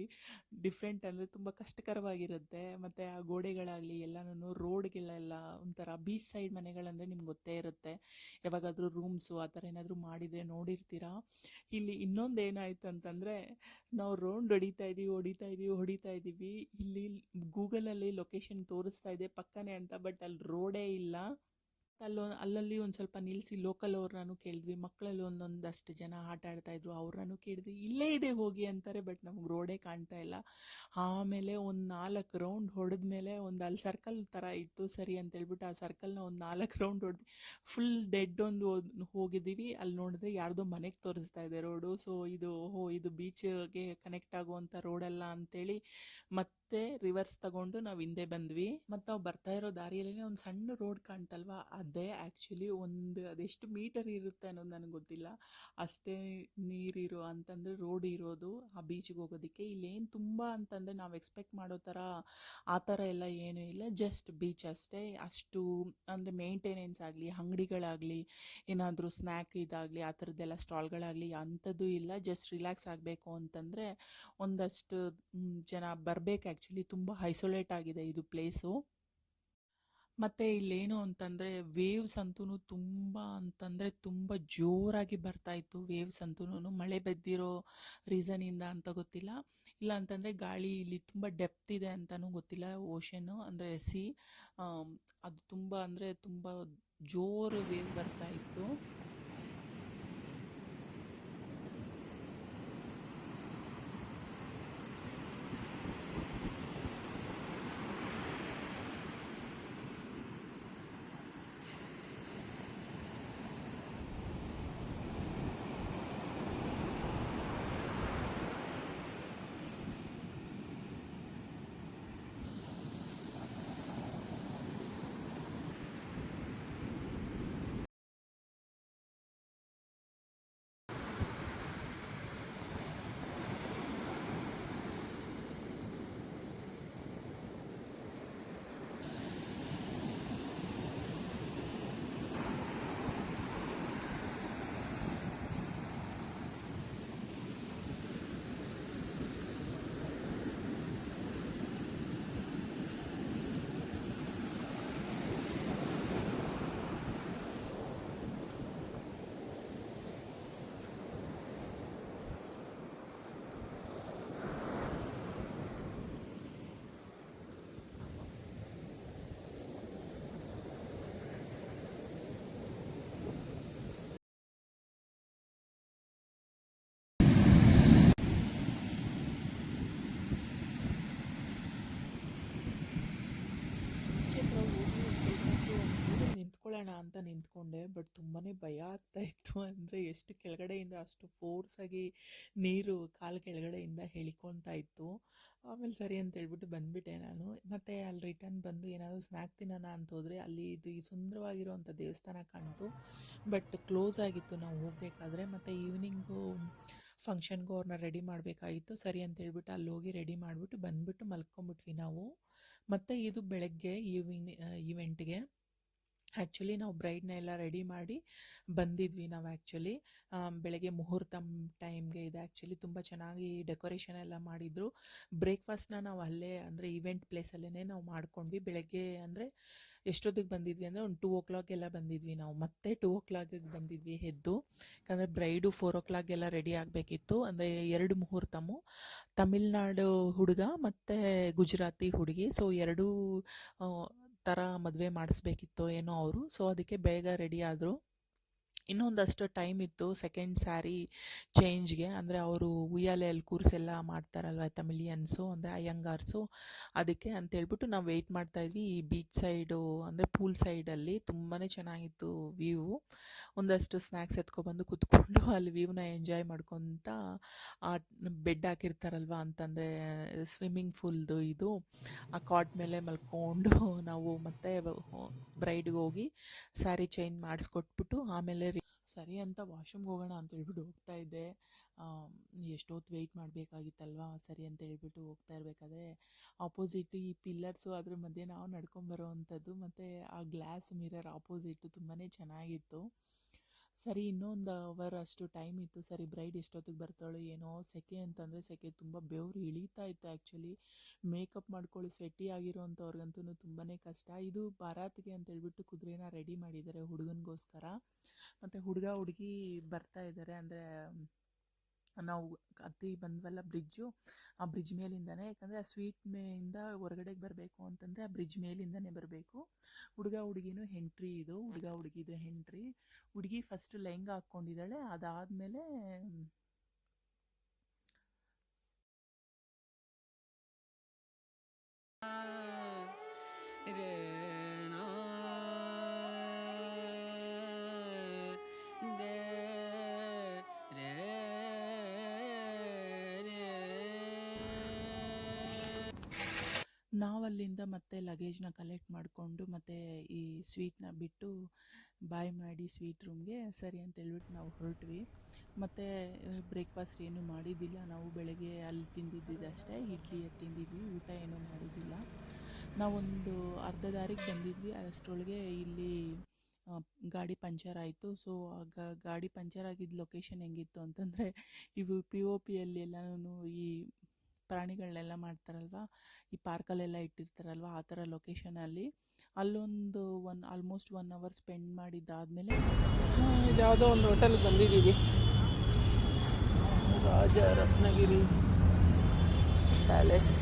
ಡಿಫ್ರೆಂಟ್ ಅಂದರೆ ತುಂಬ ಕಷ್ಟಕರವಾಗಿರುತ್ತೆ. ಮತ್ತು ಆ ಗೋಡೆಗಳಾಗಲಿ ಎಲ್ಲನೂ, ರೋಡ್ಗಳೆಲ್ಲ ಒಂಥರ ಬೀಚ್ ಸೈಡ್ ಮನೆಗಳಂದರೆ ನಿಮ್ಗೆ ಗೊತ್ತೇ ಇರುತ್ತೆ. ಯಾವಾಗಾದರೂ ರೂಮ್ಸು ಆ ಥರ ಏನಾದರೂ ಮಾಡಿದರೆ ನೋಡಿರ್ತೀರ. ಇಲ್ಲಿ ಇನ್ನೊಂದು ಏನಾಯ್ತು ಅಂತಂದರೆ, ನಾವು ರೌಂಡ್ ಹೊಡಿತಾ ಇದ್ದೀವಿ. ಇಲ್ಲಿ ಗೂಗಲಲ್ಲಿ ಲೊಕೇಶನ್ ತೋರಿಸ್ತಾ ಇದೆ ಪಕ್ಕನೇ ಅಂತ, ಬಟ್ ಅಲ್ಲಿ ರೋಡೇ ಇಲ್ಲ. ಅಲ್ಲಲ್ಲಿ ಒಂದು ಸ್ವಲ್ಪ ನಿಲ್ಲಿಸಿ ಲೋಕಲ್ ಅವ್ರನ್ನೂ ಕೇಳಿದ್ವಿ. ಮಕ್ಕಳಲ್ಲಿ ಒಂದೊಂದಷ್ಟು ಜನ ಆಟ ಆಡ್ತಾಯಿದ್ರು, ಅವ್ರನ್ನೂ ಕೇಳಿದ್ವಿ. ಇಲ್ಲೇ ಇದೆ ಹೋಗಿ ಅಂತಾರೆ, ಬಟ್ ನಮ್ಗೆ ರೋಡೇ ಕಾಣ್ತಾ ಇಲ್ಲ. ಆಮೇಲೆ ಒಂದು 4 ರೌಂಡ್ ಹೊಡೆದ್ಮೇಲೆ ಅಲ್ಲಿ ಸರ್ಕಲ್ ಥರ ಇತ್ತು. ಸರಿ ಅಂತೇಳ್ಬಿಟ್ಟು ಆ ಸರ್ಕಲ್ನ ಒಂದು 4 ರೌಂಡ್ ಹೊಡೆದ್ವಿ. ಫುಲ್ ಡೆಡ್ ಒಂದು ಹೋಗಿದ್ದೀವಿ. ಅಲ್ಲಿ ನೋಡಿದ್ರೆ ಯಾರ್ದೋ ಮನೆಗೆ ತೋರಿಸ್ತಾ ಇದೆ ರೋಡು. ಸೊ ಇದು ಬೀಚ್ಗೆ ಕನೆಕ್ಟ್ ಆಗುವಂಥ ರೋಡಲ್ಲ ಅಂತೇಳಿ ಮತ್ತೆ ರಿವರ್ಸ್ ತಗೊಂಡು ನಾವು ಹಿಂದೆ ಬಂದ್ವಿ. ಮತ್ತು ನಾವು ಬರ್ತಾ ಇರೋ ದಾರಿಯಲ್ಲೇ ಒಂದು ಸಣ್ಣ ರೋಡ್ ಕಾಣ್ತಲ್ವ, ಅದೇ ಆ್ಯಕ್ಚುಲಿ ಅದೆಷ್ಟು ಮೀಟರ್ ಇರುತ್ತೆ ಅನ್ನೋದು ನನಗೆ ಗೊತ್ತಿಲ್ಲ, ಅಷ್ಟೇ ನೀರಿರೋ ಅಂತಂದರೆ ರೋಡ್ ಇರೋದು ಆ ಬೀಚ್ಗೆ ಹೋಗೋದಕ್ಕೆ. ಇಲ್ಲೇನು ತುಂಬ ಅಂತಂದರೆ ನಾವು ಎಕ್ಸ್ಪೆಕ್ಟ್ ಮಾಡೋ ಥರ ಆ ಥರ ಎಲ್ಲ ಏನೂ ಇಲ್ಲ, ಜಸ್ಟ್ ಬೀಚ್ ಅಷ್ಟೇ. ಅಷ್ಟು ಅಂದರೆ ಮೇಂಟೆನೆನ್ಸ್ ಆಗಲಿ, ಅಂಗಡಿಗಳಾಗಲಿ, ಏನಾದರೂ ಸ್ನ್ಯಾಕ್ ಇದಾಗಲಿ ಆ ಥರದ್ದೆಲ್ಲ ಸ್ಟಾಲ್ಗಳಾಗಲಿ ಅಂಥದ್ದು ಇಲ್ಲ. ಜಸ್ಟ್ ರಿಲ್ಯಾಕ್ಸ್ ಆಗಬೇಕು ಅಂತಂದರೆ ಒಂದಷ್ಟು ಜನ ಬರಬೇಕು. ಆ್ಯಕ್ಚುಲಿ ತುಂಬ ಐಸೋಲೇಟ್ ಆಗಿದೆ ಇದು ಪ್ಲೇಸು. ಮತ್ತು ಇಲ್ಲೇನು ಅಂತಂದರೆ ವೇವ್ಸ್ ಅಂತೂ ತುಂಬ ಅಂತಂದರೆ ತುಂಬ ಜೋರಾಗಿ ಬರ್ತಾಯಿತ್ತು. ವೇವ್ಸ್ ಅಂತೂ ಮಳೆ ಬಿದ್ದಿರೋ ರೀಸನಿಂದ ಅಂತ ಗೊತ್ತಿಲ್ಲ, ಇಲ್ಲ ಅಂತಂದರೆ ಗಾಳಿ ಇಲ್ಲಿ ತುಂಬ ಡೆಪ್ತ್ ಇದೆ ಅಂತಲೂ ಗೊತ್ತಿಲ್ಲ. ಓಷನ್ನು ಅಂದರೆ ಅದು ತುಂಬ ಅಂದರೆ ತುಂಬ ಜೋರು ವೇವ್ ಬರ್ತಾಯಿತ್ತು. ಕ್ಷೇತ್ರ ಹೋಗಿ ಒಂದು ಸ್ವಲ್ಪ ಹೊತ್ತು ನೀರಲ್ಲಿ ನಿಂತ್ಕೊಳ್ಳೋಣ ಅಂತ ನಿಂತ್ಕೊಂಡೆ, ಬಟ್ ತುಂಬಾ ಭಯ ಆಗ್ತಾ ಇತ್ತು. ಅಂದರೆ ಎಷ್ಟು ಕೆಳಗಡೆಯಿಂದ ಅಷ್ಟು ಫೋರ್ಸಾಗಿ ನೀರು ಕಾಲು ಕೆಳಗಡೆಯಿಂದ ಎಳಿಕೊಳ್ತಾ ಇತ್ತು. ಆಮೇಲೆ ಸರಿ ಅಂತ ಹೇಳ್ಬಿಟ್ಟು ಬಂದುಬಿಟ್ಟೆ ನಾನು. ಮತ್ತು ಅಲ್ಲಿ ರಿಟರ್ನ್ ಬಂದು ಏನಾದರೂ ಸ್ನ್ಯಾಕ್ ತಿನ್ನೋಣ ಅಂತ ಹೋದರೆ ಅಲ್ಲಿ ಇದು ಈ ಸುಂದರವಾಗಿರುವಂಥ ದೇವಸ್ಥಾನ ಕಾಣ್ತು, ಬಟ್ ಕ್ಲೋಸ್ ಆಗಿತ್ತು ನಾವು ಹೋಗಬೇಕಾದ್ರೆ. ಮತ್ತು ಈವ್ನಿಂಗು ಫಂಕ್ಷನ್ಗೂ ಅವ್ರನ್ನ ರೆಡಿ ಮಾಡಬೇಕಾಗಿತ್ತು. ಸರಿ ಅಂತ ಹೇಳ್ಬಿಟ್ಟು ಅಲ್ಲಿ ಹೋಗಿ ರೆಡಿ ಮಾಡಿಬಿಟ್ಟು ಬಂದುಬಿಟ್ಟು ಮಲ್ಕೊಂಬಿಟ್ವಿ ನಾವು. ಮತ್ತು ಇದು ಬೆಳಗ್ಗೆ ಈವೆಂಟ್ಗೆ ಆ್ಯಕ್ಚುಲಿ ನಾವು ಬ್ರೈಡ್ನ ಎಲ್ಲ ರೆಡಿ ಮಾಡಿ ಬಂದಿದ್ವಿ ನಾವು. ಆ್ಯಕ್ಚುಲಿ ಬೆಳಗ್ಗೆ ಮುಹೂರ್ತ ಟೈಮ್ಗೆ ಇದೆ. ಆ್ಯಕ್ಚುಲಿ ತುಂಬ ಚೆನ್ನಾಗಿ ಡೆಕೋರೇಷನ್ ಎಲ್ಲ ಮಾಡಿದರು. ಬ್ರೇಕ್ಫಾಸ್ಟ್ನ ನಾವು ಅಲ್ಲೇ ಅಂದರೆ ಈವೆಂಟ್ ಪ್ಲೇಸಲ್ಲೇ ನಾವು ಮಾಡ್ಕೊಂಡ್ವಿ. ಬೆಳಗ್ಗೆ ಅಂದರೆ ಎಷ್ಟೊತ್ತಿಗೆ ಬಂದಿದ್ವಿ ಅಂದರೆ ಒಂದು 2 o'clock ಎಲ್ಲ ಬಂದಿದ್ವಿ ನಾವು. ಮತ್ತೆ 2 o'clock ಬಂದಿದ್ವಿ ಎದ್ದು, ಯಾಕಂದರೆ ಬ್ರೈಡು 4 o'clock ರೆಡಿ ಆಗಬೇಕಿತ್ತು. ಅಂದರೆ 2 ಮುಹೂರ್ತಮು, ತಮಿಳ್ನಾಡು ಹುಡುಗ ಮತ್ತು ಗುಜರಾತಿ ಹುಡುಗಿ. ಸೊ ಎರಡೂ ಥರ ಮದುವೆ ಮಾಡಿಸ್ಬೇಕಿತ್ತು ಏನೋ ಅವರು. ಸೊ ಅದಕ್ಕೆ ಬೇಗ ರೆಡಿ ಆದರು. ಇನ್ನೊಂದಷ್ಟು ಟೈಮ್ ಇತ್ತು ಸೆಕೆಂಡ್ ಸ್ಯಾರಿ ಚೇಂಜ್ಗೆ. ಅಂದರೆ ಅವರು ಉಯ್ಯಾಲೆಯಲ್ಲಿ ಕೂರಿಸೆಲ್ಲ ಮಾಡ್ತಾರಲ್ವ ತಮಿಳಿಯನ್ಸು, ಅಂದರೆ ಅಯ್ಯಂಗಾರ್ಸು. ಅದಕ್ಕೆ ಅಂತೇಳ್ಬಿಟ್ಟು ನಾವು ವೆಯ್ಟ್ ಮಾಡ್ತಾಯಿದ್ವಿ ಈ ಬೀಚ್ ಸೈಡು ಅಂದರೆ ಪೂಲ್ ಸೈಡಲ್ಲಿ. ತುಂಬಾ ಚೆನ್ನಾಗಿತ್ತು ವ್ಯೂ. ಒಂದಷ್ಟು ಸ್ನ್ಯಾಕ್ಸ್ ಎತ್ಕೊಬಂದು ಕೂತ್ಕೊಂಡು ಅಲ್ಲಿ ವ್ಯೂನ ಎಂಜಾಯ್ ಮಾಡ್ಕೊತ, ಆ ಬೆಡ್ ಹಾಕಿರ್ತಾರಲ್ವ ಅಂತಂದರೆ ಸ್ವಿಮ್ಮಿಂಗ್ ಫೂಲ್ದು ಇದು, ಆ ಕಾಟ್ ಮೇಲೆ ಮಲ್ಕೊಂಡು ನಾವು ಮತ್ತೆ ಬ್ರೈಡ್ಗೆ ಹೋಗಿ ಸ್ಯಾರಿ ಚೇಂಜ್ ಮಾಡಿಸ್ಕೊಟ್ಬಿಟ್ಟು ಆಮೇಲೆ ಸರಿ ಅಂತ ವಾಶ್ರೂಮ್ಗೆ ಹೋಗೋಣ ಅಂತ ಹೇಳ್ಬಿಟ್ಟು ಹೋಗ್ತಾ ಇದ್ದೆ. ಎಷ್ಟೊತ್ತು ವೆಯ್ಟ್ ಮಾಡಬೇಕಾಗಿತ್ತಲ್ವ, ಸರಿ ಅಂತ ಹೇಳ್ಬಿಟ್ಟು ಹೋಗ್ತಾ ಇರಬೇಕಾದ್ರೆ ಆಪೋಸಿಟ್ ಈ ಪಿಲ್ಲರ್ಸು ಅದ್ರ ಮಧ್ಯೆ ನಾವು ನಡ್ಕೊಂಬರೋ ಅಂಥದ್ದು, ಮತ್ತು ಆ ಗ್ಲಾಸ್ ಮಿರರ್ ಆಪೋಸಿಟ್ಟು ತುಂಬಾ ಚೆನ್ನಾಗಿತ್ತು. ಸರಿ ಇನ್ನೊಂದು ಅವರ್ ಅಷ್ಟು ಟೈಮ್ ಇತ್ತು. ಸರಿ ಬ್ರೈಡ್ ಎಷ್ಟೊತ್ತಿಗೆ ಬರ್ತಾಳೋ ಏನೋ. ಸೆಕೆ ಅಂತಂದರೆ ಸೆಕೆ, ತುಂಬ ಬೆವರು ಇಳೀತಾ ಇತ್ತು ಆ್ಯಕ್ಚುಲಿ. ಮೇಕಪ್ ಮಾಡ್ಕೊಳ್ಳಿ ಸ್ವೆಟ್ಟಿ ಆಗಿರೋವಂಥವ್ರಿಗಂತೂ ತುಂಬಾ ಕಷ್ಟ. ಇದು ಬಾರಾತ್ಗೆ ಅಂತ ಹೇಳ್ಬಿಟ್ಟು ಕುದುರೆನ ರೆಡಿ ಮಾಡಿದ್ದಾರೆ ಹುಡುಗನಿಗೋಸ್ಕರ. ಮತ್ತು ಹುಡುಗ ಹುಡುಗಿ ಬರ್ತಾ ಇದ್ದಾರೆ. ಅಂದರೆ ನಾವು ಹತ್ತಿ ಬಂದ್ವಲ್ಲ ಬ್ರಿಡ್ಜು, ಆ ಬ್ರಿಡ್ಜ್ ಮೇಲಿಂದನೇ, ಯಾಕಂದರೆ ಆ ಸ್ವೀಟ್ ಮೇಯಿಂದ ಹೊರಗಡೆಗೆ ಬರಬೇಕು ಅಂತಂದರೆ ಆ ಬ್ರಿಡ್ಜ್ ಮೇಲಿಂದನೇ ಬರಬೇಕು. ಹುಡುಗ ಹುಡುಗಿನೂ ಎಂಟ್ರಿ, ಇದು ಹುಡುಗ ಹುಡುಗಿದು ಎಂಟ್ರಿ. ಹುಡುಗಿ ಫಸ್ಟ್ ಲೆಹಂಗ ಹಾಕ್ಕೊಂಡಿದ್ದಾಳೆ, ಅದಾದಮೇಲೆ ನಾವಲ್ಲಿಂದ ಮತ್ತೆ ಲಗೇಜ್ನ ಕಲೆಕ್ಟ್ ಮಾಡಿಕೊಂಡು ಮತ್ತು ಈ ಸ್ವೀಟ್ನ ಬಿಟ್ಟು ಬಾಯ್ ಮಾಡಿ ಸ್ವೀಟ್ ರೂಮ್ಗೆ ಸರಿ ಅಂತ ಹೇಳ್ಬಿಟ್ಟು ನಾವು ಹೊರಟ್ವಿ. ಮತ್ತು ಬ್ರೇಕ್ಫಾಸ್ಟ್ ಏನೂ ಮಾಡಿದ್ದಿಲ್ಲ ನಾವು. ಬೆಳಗ್ಗೆ ಅಲ್ಲಿ ತಿಂದಿದ್ದಷ್ಟೇ, ಇಡ್ಲಿ ತಿಂದಿದ್ವಿ, ಊಟ ಏನೂ ಮಾಡಿದ್ದಿಲ್ಲ. ನಾವೊಂದು ಅರ್ಧ ದಾರಿಗೆ ಬಂದಿದ್ವಿ. ಅಷ್ಟರೊಳಗೆ ಇಲ್ಲಿ ಗಾಡಿ ಪಂಚರ್ ಆಯಿತು. ಸೊ ಗಾಡಿ ಪಂಚರ್ ಆಗಿದ್ದ ಲೊಕೇಶನ್ ಹೆಂಗಿತ್ತು ಅಂತಂದರೆ, ಇವು POP ಅಲ್ಲಿ ಎಲ್ಲನೂ ಈ ಪ್ರಾಣಿಗಳನ್ನೆಲ್ಲ ಮಾಡ್ತಾರಲ್ವ, ಈ ಪಾರ್ಕಲ್ಲೆಲ್ಲ ಇಟ್ಟಿರ್ತಾರಲ್ವ, ಆ ಥರ ಲೊಕೇಶನಲ್ಲಿ ಅಲ್ಲೊಂದು ಆಲ್ಮೋಸ್ಟ್ 1 ಅವರ್ ಸ್ಪೆಂಡ್ ಮಾಡಿದ್ದಾದಮೇಲೆ ಯಾವುದೋ ಒಂದು ಹೋಟೆಲ್ಗೆ ಬಂದಿದ್ದೀವಿ. ರಾಜ ರತ್ನಗಿರಿ ಪ್ಯಾಲೇಸ್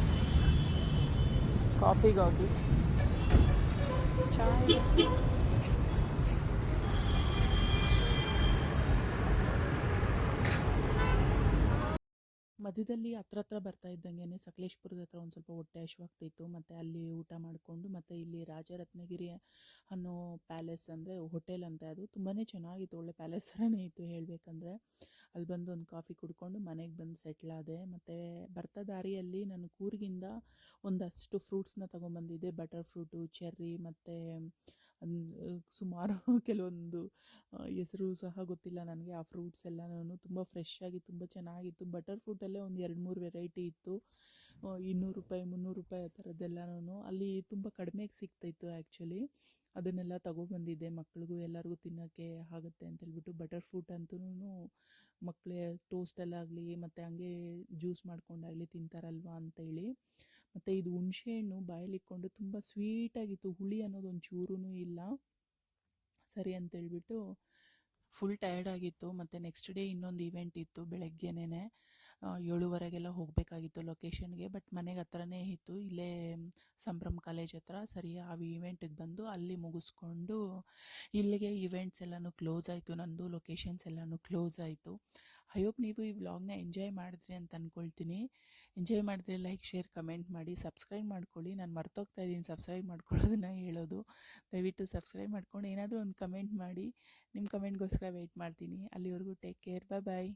ಕಾಫಿಗಾಗಿ ಚಾಯ್. ಮಧ್ಯದಲ್ಲಿ ಹತ್ರ ಬರ್ತಾ ಇದ್ದಂಗೆ ಸಕಲೇಶ್ಪುರದ ಹತ್ರ ಒಂದು ಸ್ವಲ್ಪ ಹೊಟ್ಟೆ ಹಶ್ವಾಗ್ತಿತ್ತು. ಮತ್ತು ಅಲ್ಲಿ ಊಟ ಮಾಡಿಕೊಂಡು ಮತ್ತು ಇಲ್ಲಿ ರಾಜರತ್ನಗಿರಿ ಅನ್ನೋ ಪ್ಯಾಲೇಸ್ ಅಂದರೆ ಹೋಟೆಲ್ ಅಂತೆ, ಅದು ತುಂಬಾ ಚೆನ್ನಾಗಿತ್ತು, ಒಳ್ಳೆ ಪ್ಯಾಲೇಸ್ ಥರನೇ ಇತ್ತು ಹೇಳಬೇಕಂದ್ರೆ. ಅಲ್ಲಿ ಬಂದು ಒಂದು ಕಾಫಿ ಕುಡ್ಕೊಂಡು ಮನೆಗೆ ಬಂದು ಸೆಟ್ಲಾದೆ. ಮತ್ತು ಬರ್ತಾ ದಾರಿಯಲ್ಲಿ ನಾನು ಕೂರ್ಗಿಂದ ಒಂದಷ್ಟು ಫ್ರೂಟ್ಸ್ನ ತೊಗೊಂಬಂದಿದ್ದೆ, ಬಟರ್ ಫ್ರೂಟು, ಚೆರ್ರಿ ಮತ್ತು ಸುಮಾರು ಕೆಲವೊಂದು ಹೆಸರು ಸಹ ಗೊತ್ತಿಲ್ಲ ನನಗೆ. ಆ ಫ್ರೂಟ್ಸ್ ಎಲ್ಲನೂ ತುಂಬ ಫ್ರೆಶ್ ಆಗಿ ತುಂಬ ಚೆನ್ನಾಗಿತ್ತು. ಬಟರ್ ಫ್ರೂಟಲ್ಲೇ ಒಂದು 2-3 ವೆರೈಟಿ ಇತ್ತು. 200 ರೂಪಾಯಿ 300 ರೂಪಾಯಿ ಆ ಥರದ್ದೆಲ್ಲನೂ ಅಲ್ಲಿ ತುಂಬ ಕಡಿಮೆಗೆ ಸಿಗ್ತಾಯಿತ್ತು ಆ್ಯಕ್ಚುಲಿ. ಅದನ್ನೆಲ್ಲ ತೊಗೊಬಂದಿದ್ದೆ, ಮಕ್ಳಿಗೂ ಎಲ್ಲರಿಗೂ ತಿನ್ನೋಕ್ಕೆ ಆಗುತ್ತೆ ಅಂತೇಳ್ಬಿಟ್ಟು. ಬಟರ್ ಫ್ರೂಟ್ ಅಂತೂ ಮಕ್ಕಳೇ ಟೋಸ್ಟಲ್ಲಾಗಲಿ ಮತ್ತು ಹಂಗೆ ಜ್ಯೂಸ್ ಮಾಡ್ಕೊಂಡಾಗಲಿ ತಿಂತಾರಲ್ವ ಅಂತೇಳಿ. ಮತ್ತು ಇದು ಹುಣಸೆಹಣ್ಣು ಬಾಯಲ್ಲಿಕ್ಕೊಂಡು ತುಂಬ ಸ್ವೀಟಾಗಿತ್ತು, ಹುಳಿ ಅನ್ನೋದು ಒಂದು ಚೂರೂ ಇಲ್ಲ. ಸರಿ ಅಂತೇಳ್ಬಿಟ್ಟು ಫುಲ್ ಟಯರ್ಡ್ ಆಗಿತ್ತು. ಮತ್ತು ನೆಕ್ಸ್ಟ್ ಡೇ ಇನ್ನೊಂದು ಈವೆಂಟ್ ಇತ್ತು ಬೆಳಗ್ಗೆನೇ. 7:30ಗೆಲ್ಲ ಹೋಗಬೇಕಾಗಿತ್ತು ಲೊಕೇಶನ್ಗೆ. ಬಟ್ ಮನೆಗೆ ಹತ್ರನೇ ಇತ್ತು, ಇಲ್ಲೇ ಸಂಭ್ರಮ್ ಕಾಲೇಜ್ ಹತ್ರ. ಸರಿ ಆ ಈವೆಂಟಿಗೆ ಬಂದು ಅಲ್ಲಿ ಮುಗಿಸ್ಕೊಂಡು ಇಲ್ಲಿಗೆ ಈವೆಂಟ್ಸ್ ಎಲ್ಲನೂ ಕ್ಲೋಸ್ ಆಯಿತು, ನಂದು ಲೊಕೇಶನ್ಸ್ ಎಲ್ಲನೂ ಕ್ಲೋಸ್ ಆಯಿತು. ಐ ಹೋಪ್ ನೀವು ಈ ವ್ಲಾಗ್ನ ಎಂಜಾಯ್ ಮಾಡಿದ್ರಿ ಅಂತ ಅಂದ್ಕೊಳ್ತೀನಿ. ಎಂಜಾಯ್ ಮಾಡಿದ್ರೆ ಲೈಕ್, ಶೇರ್, ಕಮೆಂಟ್ ಮಾಡಿ, ಸಬ್ಸ್ಕ್ರೈಬ್ ಮಾಡ್ಕೊಳ್ಳಿ. ನಾನು ಮರ್ತೋಗ್ತಾ ಇದ್ದೀನಿ ಸಬ್ಸ್ಕ್ರೈಬ್ ಮಾಡ್ಕೊಳ್ಳೋದನ್ನು ಹೇಳೋದು. ದಯವಿಟ್ಟು ಸಬ್ಸ್ಕ್ರೈಬ್ ಮಾಡ್ಕೊಂಡು ಏನಾದರೂ ಒಂದು ಕಮೆಂಟ್ ಮಾಡಿ. ನಿಮ್ಮ ಕಮೆಂಟ್ಗೋಸ್ಕರ ವೆಯ್ಟ್ ಮಾಡ್ತೀನಿ. ಅಲ್ಲಿವರೆಗೂ ಟೇಕ್ ಕೇರ್, ಬಾಯ್.